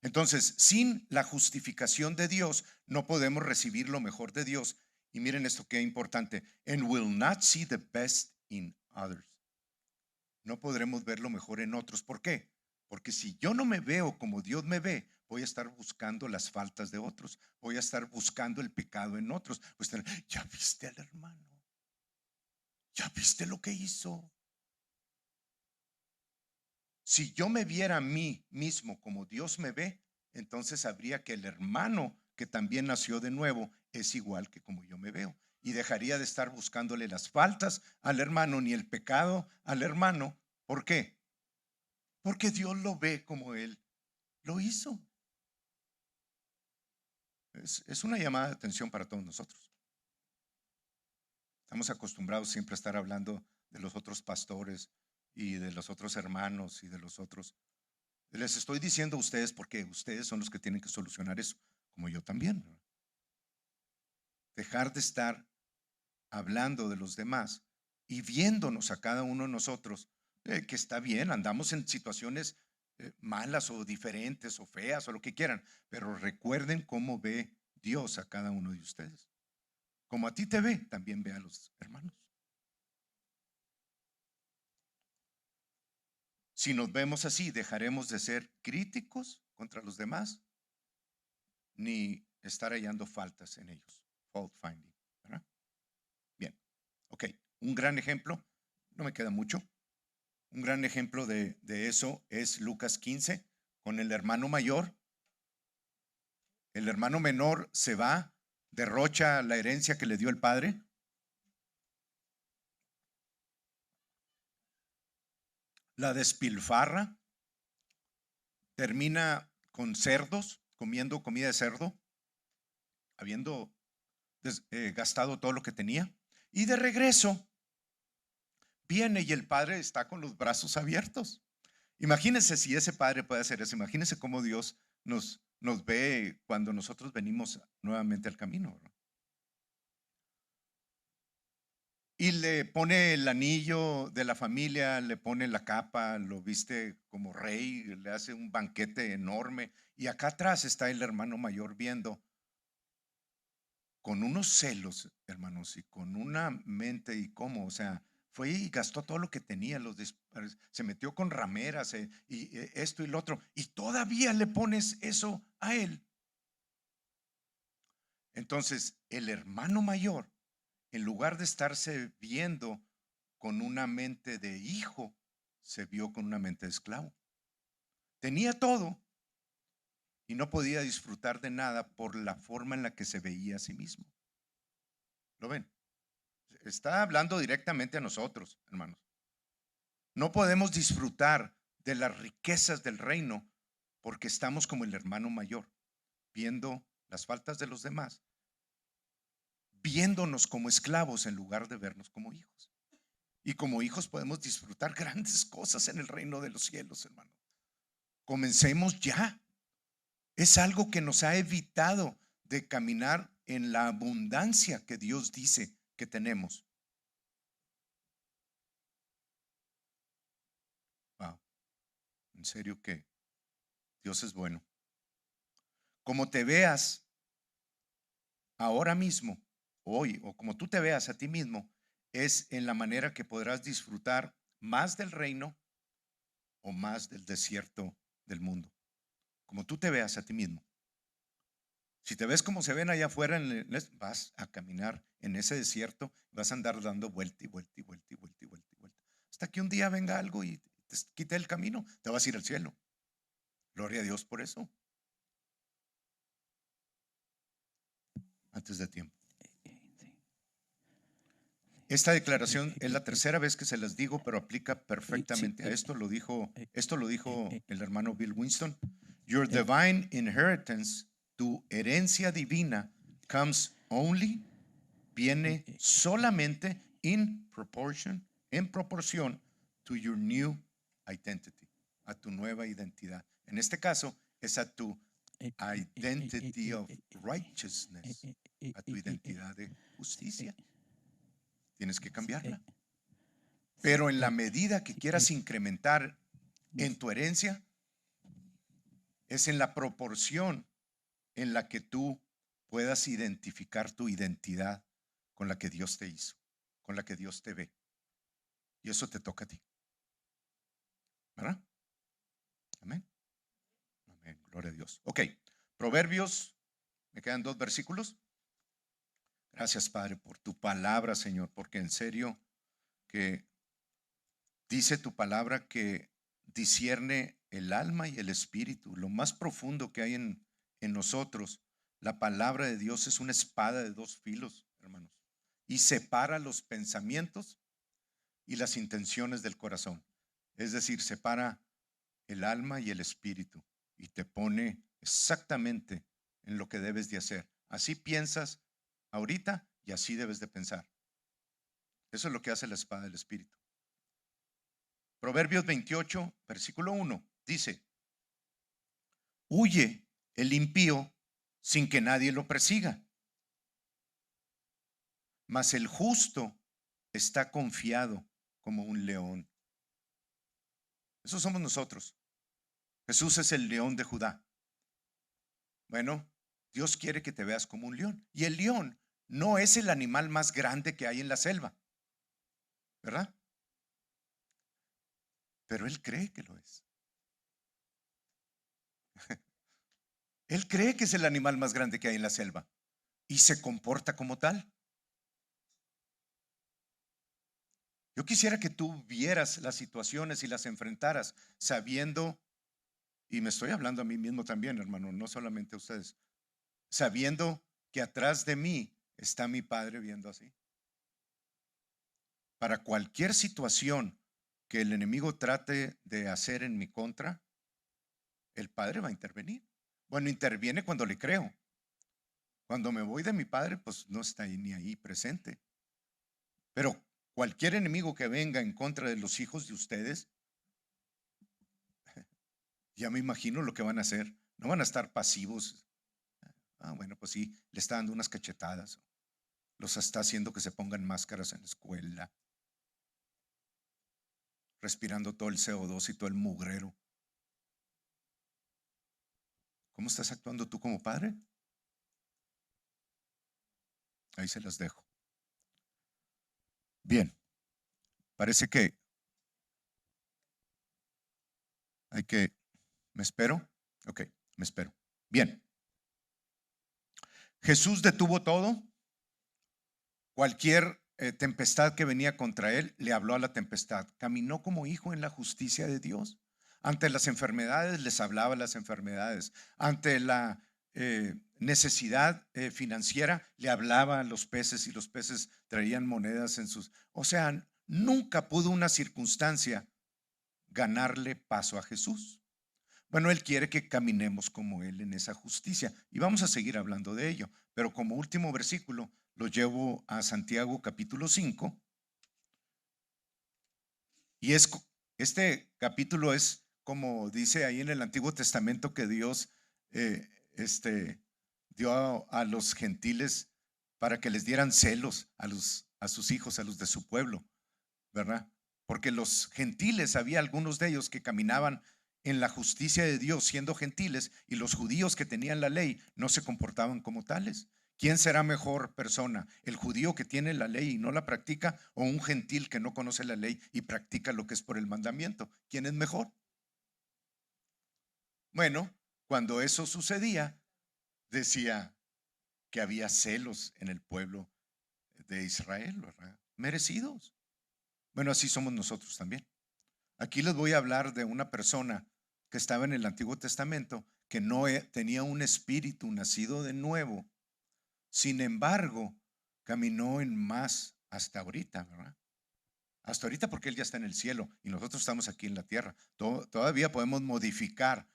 Entonces, sin la justificación de Dios, no podemos recibir lo mejor de Dios. Y miren esto que es importante: and will not see the best in others. No podremos ver lo mejor en otros. ¿Por qué? Porque si yo no me veo como Dios me ve, voy a estar buscando las faltas de otros, voy a estar buscando el pecado en otros. Pues, ya viste al hermano, ya viste lo que hizo. Si yo me viera a mí mismo como Dios me ve, entonces sabría que el hermano que también nació de nuevo es igual que como yo me veo. Y dejaría de estar buscándole las faltas al hermano ni el pecado al hermano. ¿Por qué? Porque Dios lo ve como Él lo hizo. Es una llamada de atención para todos nosotros. Estamos acostumbrados siempre a estar hablando de los otros pastores y de los otros hermanos y de los otros. Les estoy diciendo a ustedes porque ustedes son los que tienen que solucionar eso, como yo también. Dejar de estar hablando de los demás y viéndonos a cada uno de nosotros, que está bien, andamos en situaciones malas o diferentes o feas o lo que quieran, pero recuerden cómo ve Dios a cada uno de ustedes. Como a ti te ve, también ve a los hermanos. Si nos vemos así, dejaremos de ser críticos contra los demás, ni estar hallando faltas en ellos. Fault finding, ¿verdad? Bien, ok. Un gran ejemplo, no me queda mucho. Un gran ejemplo de eso es Lucas 15, con el hermano mayor. El hermano menor se va, derrocha la herencia que le dio el padre. La despilfarra, termina con cerdos, comiendo comida de cerdo, habiendo gastado todo lo que tenía. Y de regreso viene y el padre está con los brazos abiertos. Imagínense si ese padre puede hacer eso. Imagínense cómo Dios nos ve cuando nosotros venimos nuevamente al camino, ¿verdad? Y le pone el anillo de la familia, le pone la capa, lo viste como rey, le hace un banquete enorme. Y acá atrás está el hermano mayor viendo con unos celos, hermanos, y con una mente y cómo, o sea, fue y gastó todo lo que tenía, se metió con rameras y esto y lo otro, y todavía le pones eso a él. Entonces, el hermano mayor, en lugar de estarse viendo con una mente de hijo, se vio con una mente de esclavo. Tenía todo y no podía disfrutar de nada por la forma en la que se veía a sí mismo. ¿Lo ven? Está hablando directamente a nosotros, hermanos. No podemos disfrutar de las riquezas del reino porque estamos como el hermano mayor, viendo las faltas de los demás, viéndonos como esclavos en lugar de vernos como hijos. Y como hijos podemos disfrutar grandes cosas en el reino de los cielos, hermano. Comencemos ya. Es algo que nos ha evitado de caminar en la abundancia que Dios dice que tenemos. Wow, en serio que Dios es bueno. Como te veas ahora mismo, hoy, o como tú te veas a ti mismo, es en la manera que podrás disfrutar más del reino o más del desierto del mundo. Como tú te veas a ti mismo. Si te ves como se ven allá afuera, vas a caminar en ese desierto, vas a andar dando vuelta y vuelta y vuelta y vuelta y vuelta y vuelta. Hasta que un día venga algo y te quite el camino, te vas a ir al cielo. Gloria a Dios por eso. Antes de tiempo. Esta declaración es la tercera vez que se las digo, pero aplica perfectamente a esto. Esto lo dijo el hermano Bill Winston. Your divine inheritance, tu herencia divina, comes only, viene solamente en proporción to your new identity, a tu nueva identidad. En este caso es a tu identity of righteousness, a tu identidad de justicia. Tienes que cambiarla. Pero en la medida que quieras incrementar en tu herencia, es en la proporción en la que tú puedas identificar tu identidad con la que Dios te hizo, con la que Dios te ve. Y eso te toca a ti. ¿Verdad? Amén. Amén. Gloria a Dios. Ok. Proverbios, me quedan 2 versículos. Gracias, Padre, por tu palabra, Señor, porque en serio que dice tu palabra que discierne el alma y el espíritu, lo más profundo que hay en nosotros. La palabra de Dios es una espada de dos filos, hermanos, y separa los pensamientos y las intenciones del corazón. Es decir, separa el alma y el espíritu y te pone exactamente en lo que debes de hacer. Así piensas ahorita y así debes de pensar. Eso es lo que hace la espada del espíritu. Proverbios 28, versículo 1, dice: huye el impío sin que nadie lo persiga, mas el justo está confiado como un león. Esos somos nosotros. Jesús es el león de Judá. Bueno, Dios quiere que te veas como un león. Y el león no es el animal más grande que hay en la selva, ¿verdad? Pero él cree que lo es. Él cree que es el animal más grande que hay en la selva y se comporta como tal. Yo quisiera que tú vieras las situaciones y las enfrentaras sabiendo, y me estoy hablando a mí mismo también, hermano, no solamente a ustedes, sabiendo que atrás de mí está mi Padre viendo así. Para cualquier situación que el enemigo trate de hacer en mi contra, el Padre va a intervenir. Bueno, interviene cuando le creo. Cuando me voy de mi Padre, pues no está ni ahí presente. Pero cualquier enemigo que venga en contra de los hijos de ustedes, ya me imagino lo que van a hacer. No van a estar pasivos. Bueno, pues sí, le está dando unas cachetadas. Los está haciendo que se pongan máscaras en la escuela, respirando todo el CO2 y todo el mugrero. ¿Cómo estás actuando tú como padre? Ahí se las dejo. Bien, parece que ¿me espero? Ok, me espero. Bien, Jesús detuvo todo. Cualquier tempestad que venía contra él, le habló a la tempestad. Caminó como hijo en la justicia de Dios. Ante las enfermedades, les hablaba a las enfermedades. Ante la necesidad financiera, le hablaba a los peces y los peces traían monedas en sus... O sea, nunca pudo una circunstancia ganarle paso a Jesús. Bueno, Él quiere que caminemos como Él en esa justicia. Y vamos a seguir hablando de ello. Pero como último versículo, lo llevo a Santiago capítulo 5. Y este capítulo es como dice ahí en el Antiguo Testamento que Dios dio a los gentiles para que les dieran celos a sus hijos, a los de su pueblo, ¿verdad? Porque los gentiles, había algunos de ellos que caminaban en la justicia de Dios siendo gentiles, y los judíos que tenían la ley no se comportaban como tales. ¿Quién será mejor persona? ¿El judío que tiene la ley y no la practica, o un gentil que no conoce la ley y practica lo que es por el mandamiento? ¿Quién es mejor? Bueno, cuando eso sucedía, decía que había celos en el pueblo de Israel, ¿verdad? Merecidos. Bueno, así somos nosotros también. Aquí les voy a hablar de una persona que estaba en el Antiguo Testamento, que no tenía un espíritu nacido de nuevo. Sin embargo, caminó en más hasta ahorita, ¿verdad? Hasta ahorita, porque Él ya está en el cielo y nosotros estamos aquí en la tierra. Todavía podemos modificar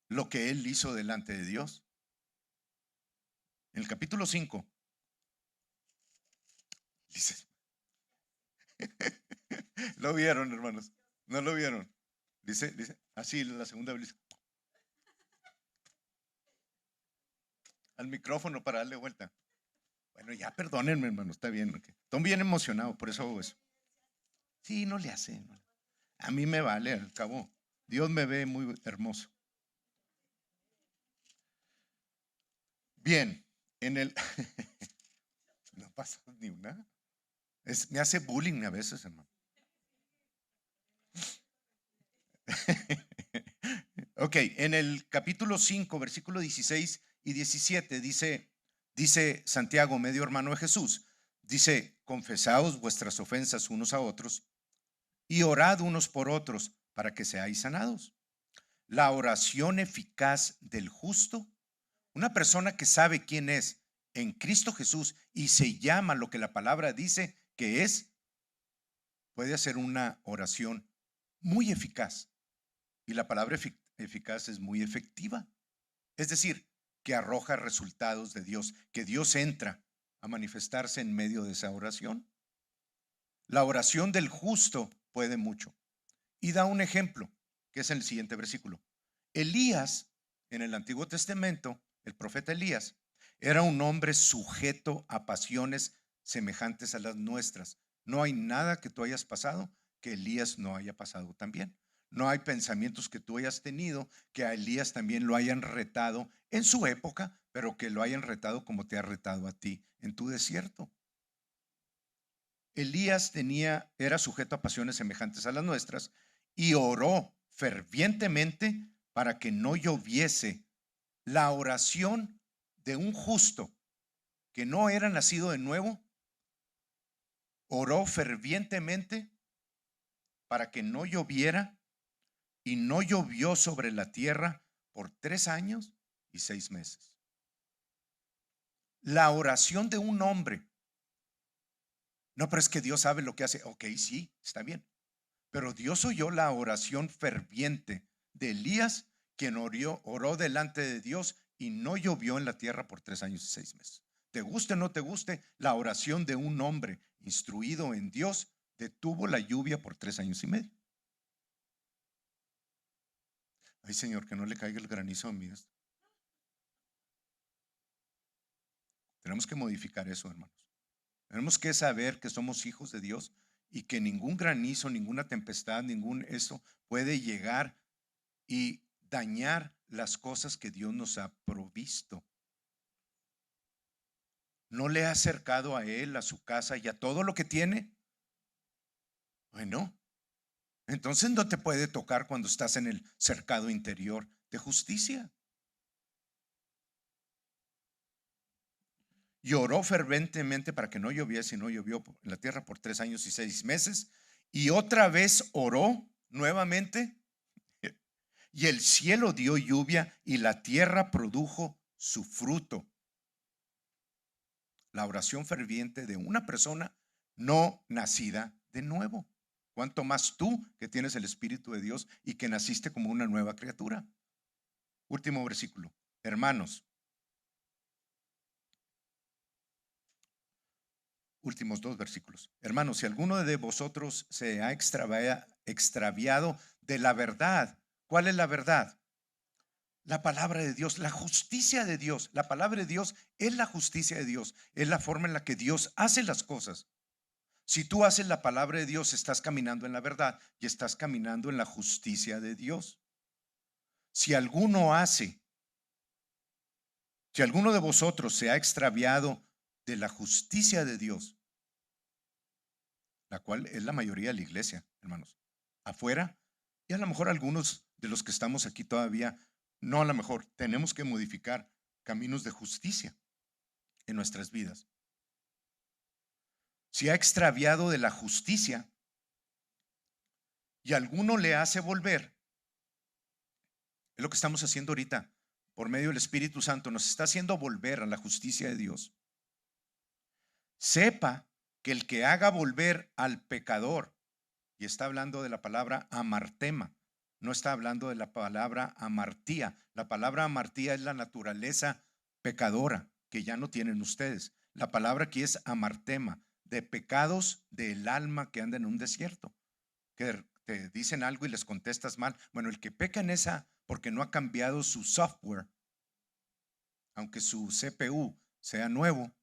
lo que Él hizo delante de Dios. En el capítulo 5, dice, ¿lo vieron, hermanos? ¿No lo vieron? Dice, así la segunda vez, al micrófono para darle vuelta. Bueno, ya perdónenme, hermano, está bien. Okay. Estoy bien emocionado, por eso hago eso. Sí, no le hace. No. A mí me vale, al cabo. Dios me ve muy hermoso. Bien, en el... no pasa ni una. Me hace bullying a veces, hermano. Ok, en el capítulo 5, versículo 16 y 17, dice Santiago, medio hermano de Jesús, dice: confesaos vuestras ofensas unos a otros y orad unos por otros para que seáis sanados. La oración eficaz del justo, una persona que sabe quién es en Cristo Jesús y se llama lo que la palabra dice que es, puede hacer una oración muy eficaz. Y la palabra eficaz es muy efectiva. Es decir, que arroja resultados de Dios, que Dios entra a manifestarse en medio de esa oración. La oración del justo puede mucho. Y da un ejemplo, que es en el siguiente versículo. Elías, en el Antiguo Testamento, el profeta Elías, era un hombre sujeto a pasiones semejantes a las nuestras. No hay nada que tú hayas pasado que Elías no haya pasado también. No hay pensamientos que tú hayas tenido que a Elías también lo hayan retado en su época, pero que lo hayan retado como te ha retado a ti en tu desierto. Elías era sujeto a pasiones semejantes a las nuestras y oró fervientemente para que no lloviese. La oración de un justo que no era nacido de nuevo, oró fervientemente para que no lloviera, y no llovió sobre la tierra por 3 años y 6 meses. La oración de un hombre. No, pero es que Dios sabe lo que hace. Ok, sí, está bien. Pero Dios oyó la oración ferviente de Elías, quien oró delante de Dios y no llovió en la tierra por 3 años y 6 meses. Te guste o no te guste, la oración de un hombre instruido en Dios detuvo la lluvia por 3 años y medio. Ay, Señor, que no le caiga el granizo a mí. Tenemos que modificar eso, hermanos. Tenemos que saber que somos hijos de Dios y que ningún granizo, ninguna tempestad, ningún eso puede llegar y dañar las cosas que Dios nos ha provisto. ¿No le ha acercado a él, a su casa y a todo lo que tiene? Bueno, entonces no te puede tocar cuando estás en el cercado interior de justicia. Y oró ferventemente para que no lloviese, y no llovió en la tierra por 3 años y 6 meses. Y otra vez oró nuevamente, y el cielo dio lluvia y la tierra produjo su fruto. La oración ferviente de una persona no nacida de nuevo. Cuanto más tú, que tienes el Espíritu de Dios y que naciste como una nueva criatura. Último versículo. Hermanos, últimos 2 versículos. Hermanos, si alguno de vosotros se ha extraviado de la verdad, ¿cuál es la verdad? La palabra de Dios, la justicia de Dios. La palabra de Dios es la justicia de Dios. Es la forma en la que Dios hace las cosas. Si tú haces la palabra de Dios, estás caminando en la verdad y estás caminando en la justicia de Dios. Si alguno de vosotros se ha extraviado de la justicia de Dios, la cual es la mayoría de la iglesia, hermanos, afuera, y a lo mejor algunos de los que estamos aquí todavía, no, a lo mejor tenemos que modificar caminos de justicia en nuestras vidas. Si ha extraviado de la justicia y alguno le hace volver, es lo que estamos haciendo ahorita por medio del Espíritu Santo, nos está haciendo volver a la justicia de Dios. Sepa que el que haga volver al pecador, y está hablando de la palabra amartema, no está hablando de la palabra amartía. La palabra amartía es la naturaleza pecadora que ya no tienen ustedes. La palabra aquí es amartema, de pecados del alma que anda en un desierto, que te dicen algo y les contestas mal. Bueno, el que peca en esa porque no ha cambiado su software, aunque su CPU sea nuevo,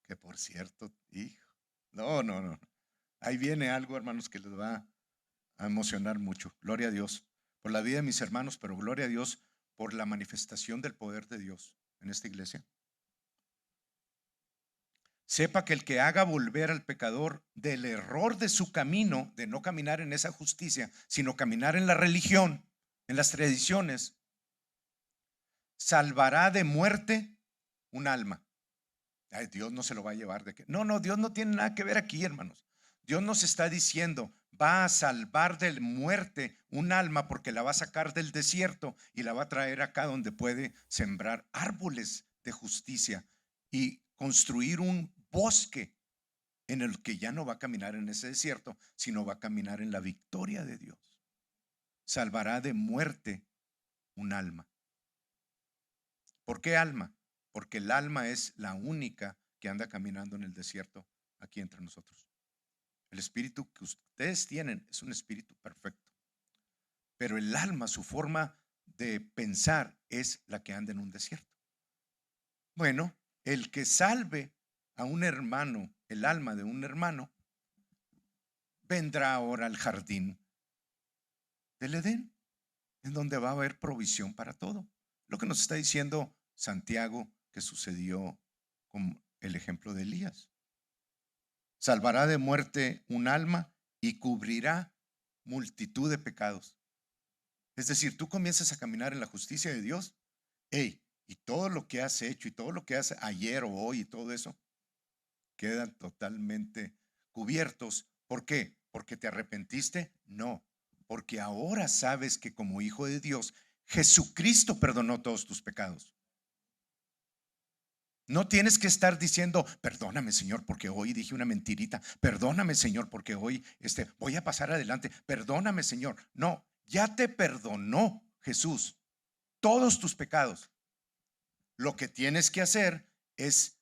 que por cierto, hijo, no. Ahí viene algo, hermanos, que les va a emocionar mucho. Gloria a Dios por la vida de mis hermanos, pero gloria a Dios por la manifestación del poder de Dios en esta iglesia. Sepa que el que haga volver al pecador del error de su camino, de no caminar en esa justicia, sino caminar en la religión, en las tradiciones, salvará de muerte un alma. Ay, Dios no se lo va a llevar de que. No, Dios no tiene nada que ver aquí, hermanos. Dios nos está diciendo, va a salvar de muerte un alma porque la va a sacar del desierto y la va a traer acá donde puede sembrar árboles de justicia y construir un bosque en el que ya no va a caminar en ese desierto, sino va a caminar en la victoria de Dios. Salvará de muerte un alma. ¿Por qué alma? Porque el alma es la única que anda caminando en el desierto aquí entre nosotros. El espíritu que ustedes tienen es un espíritu perfecto, pero el alma, su forma de pensar es la que anda en un desierto. Bueno, el que salve a un hermano, el alma de un hermano, vendrá ahora al jardín del Edén, en donde va a haber provisión para todo. Lo que nos está diciendo Santiago que sucedió con el ejemplo de Elías. Salvará de muerte un alma y cubrirá multitud de pecados. Es decir, tú comienzas a caminar en la justicia de Dios, hey, y todo lo que has hecho y todo lo que has ayer o hoy y todo eso quedan totalmente cubiertos. ¿Por qué? ¿Porque te arrepentiste? No, porque ahora sabes que como hijo de Dios, Jesucristo perdonó todos tus pecados. No tienes que estar diciendo, perdóname Señor porque hoy dije una mentirita, perdóname Señor porque hoy voy a pasar adelante, perdóname Señor. No, ya te perdonó Jesús todos tus pecados. Lo que tienes que hacer es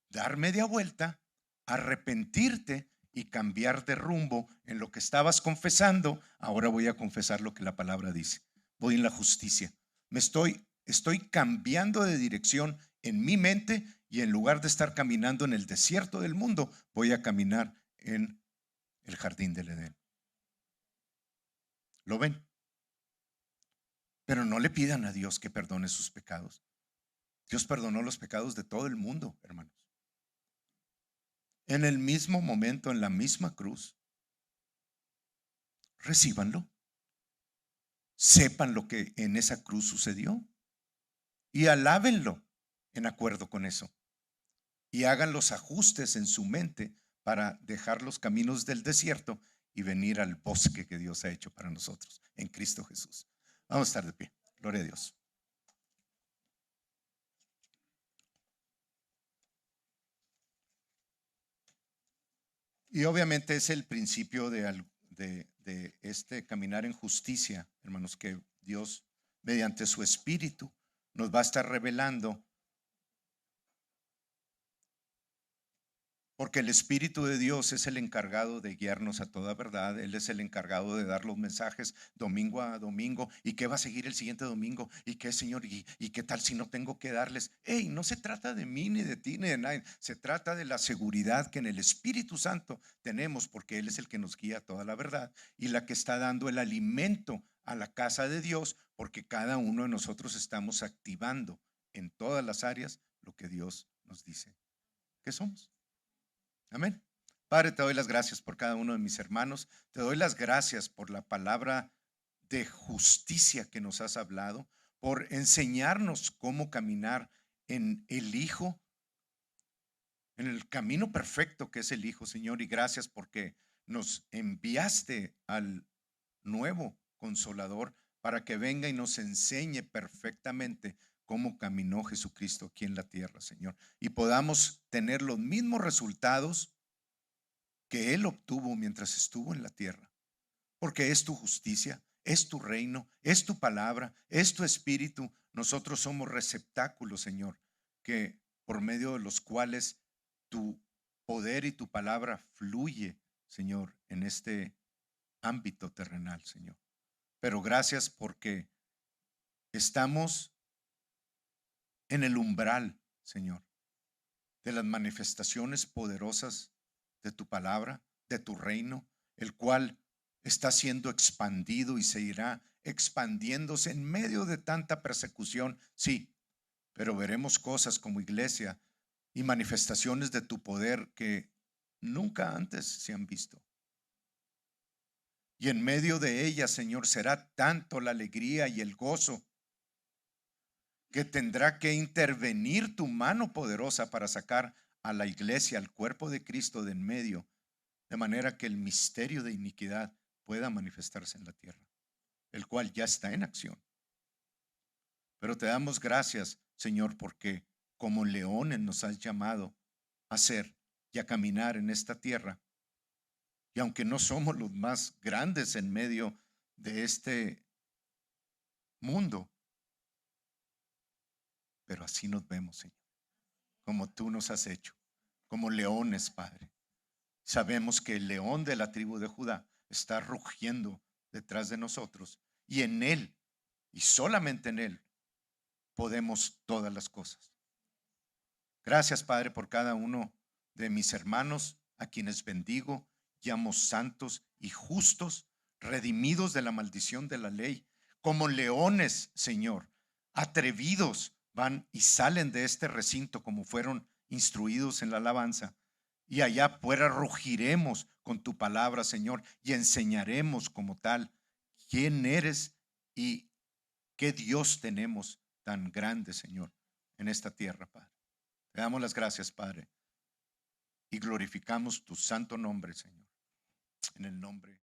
dar media vuelta, arrepentirte y cambiar de rumbo en lo que estabas confesando. Ahora voy a confesar lo que la palabra dice. Voy en la justicia. Estoy cambiando de dirección en mi mente y en lugar de estar caminando en el desierto del mundo, voy a caminar en el jardín del Edén. ¿Lo ven? Pero no le pidan a Dios que perdone sus pecados. Dios perdonó los pecados de todo el mundo, hermanos. En el mismo momento, en la misma cruz, recíbanlo. Sepan lo que en esa cruz sucedió y alábenlo en acuerdo con eso. Y hagan los ajustes en su mente para dejar los caminos del desierto y venir al bosque que Dios ha hecho para nosotros en Cristo Jesús. Vamos a estar de pie. Gloria a Dios. Y obviamente es el principio de este caminar en justicia, hermanos, que Dios mediante su Espíritu nos va a estar revelando. Porque el Espíritu de Dios es el encargado de guiarnos a toda verdad. Él es el encargado de dar los mensajes domingo a domingo. ¿Y qué va a seguir el siguiente domingo? ¿Y qué, Señor? ¿Y qué tal si no tengo que darles? Hey, no se trata de mí, ni de ti, ni de nadie. Se trata de la seguridad que en el Espíritu Santo tenemos, porque Él es el que nos guía a toda la verdad y la que está dando el alimento a la casa de Dios, porque cada uno de nosotros estamos activando en todas las áreas lo que Dios nos dice que somos. Amén. Padre, te doy las gracias por cada uno de mis hermanos. Te doy las gracias por la palabra de justicia que nos has hablado, por enseñarnos cómo caminar en el Hijo, en el camino perfecto que es el Hijo, Señor. Y gracias porque nos enviaste al nuevo Consolador para que venga y nos enseñe perfectamente cómo caminó Jesucristo aquí en la tierra, Señor. Y podamos tener los mismos resultados que Él obtuvo mientras estuvo en la tierra, porque es tu justicia, es tu reino, es tu palabra, es tu espíritu. Nosotros somos receptáculos, Señor, que por medio de los cuales tu poder y tu palabra fluye, Señor, en este ámbito terrenal, Señor. Pero gracias porque estamos en el umbral, Señor, de las manifestaciones poderosas de tu palabra, de tu reino, el cual está siendo expandido y se irá expandiéndose en medio de tanta persecución, sí, pero veremos cosas como iglesia y manifestaciones de tu poder que nunca antes se han visto. Y en medio de ellas, Señor, será tanto la alegría y el gozo que tendrá que intervenir tu mano poderosa para sacar a la iglesia, al cuerpo de Cristo de en medio de manera que el misterio de iniquidad pueda manifestarse en la tierra, el cual ya está en acción. Pero te damos gracias, Señor, porque como leones nos has llamado a ser y a caminar en esta tierra. Y aunque no somos los más grandes en medio de este mundo, pero así nos vemos, Señor, como tú nos has hecho, como leones, Padre. Sabemos que el león de la tribu de Judá está rugiendo detrás de nosotros y en él, y solamente en él, podemos todas las cosas. Gracias, Padre, por cada uno de mis hermanos, a quienes bendigo, llamo santos y justos, redimidos de la maldición de la ley, como leones, Señor, atrevidos, van y salen de este recinto como fueron instruidos en la alabanza. Y allá afuera rugiremos con tu palabra, Señor, y enseñaremos como tal quién eres y qué Dios tenemos tan grande, Señor, en esta tierra, Padre. Te damos las gracias, Padre, y glorificamos tu santo nombre, Señor, en el nombre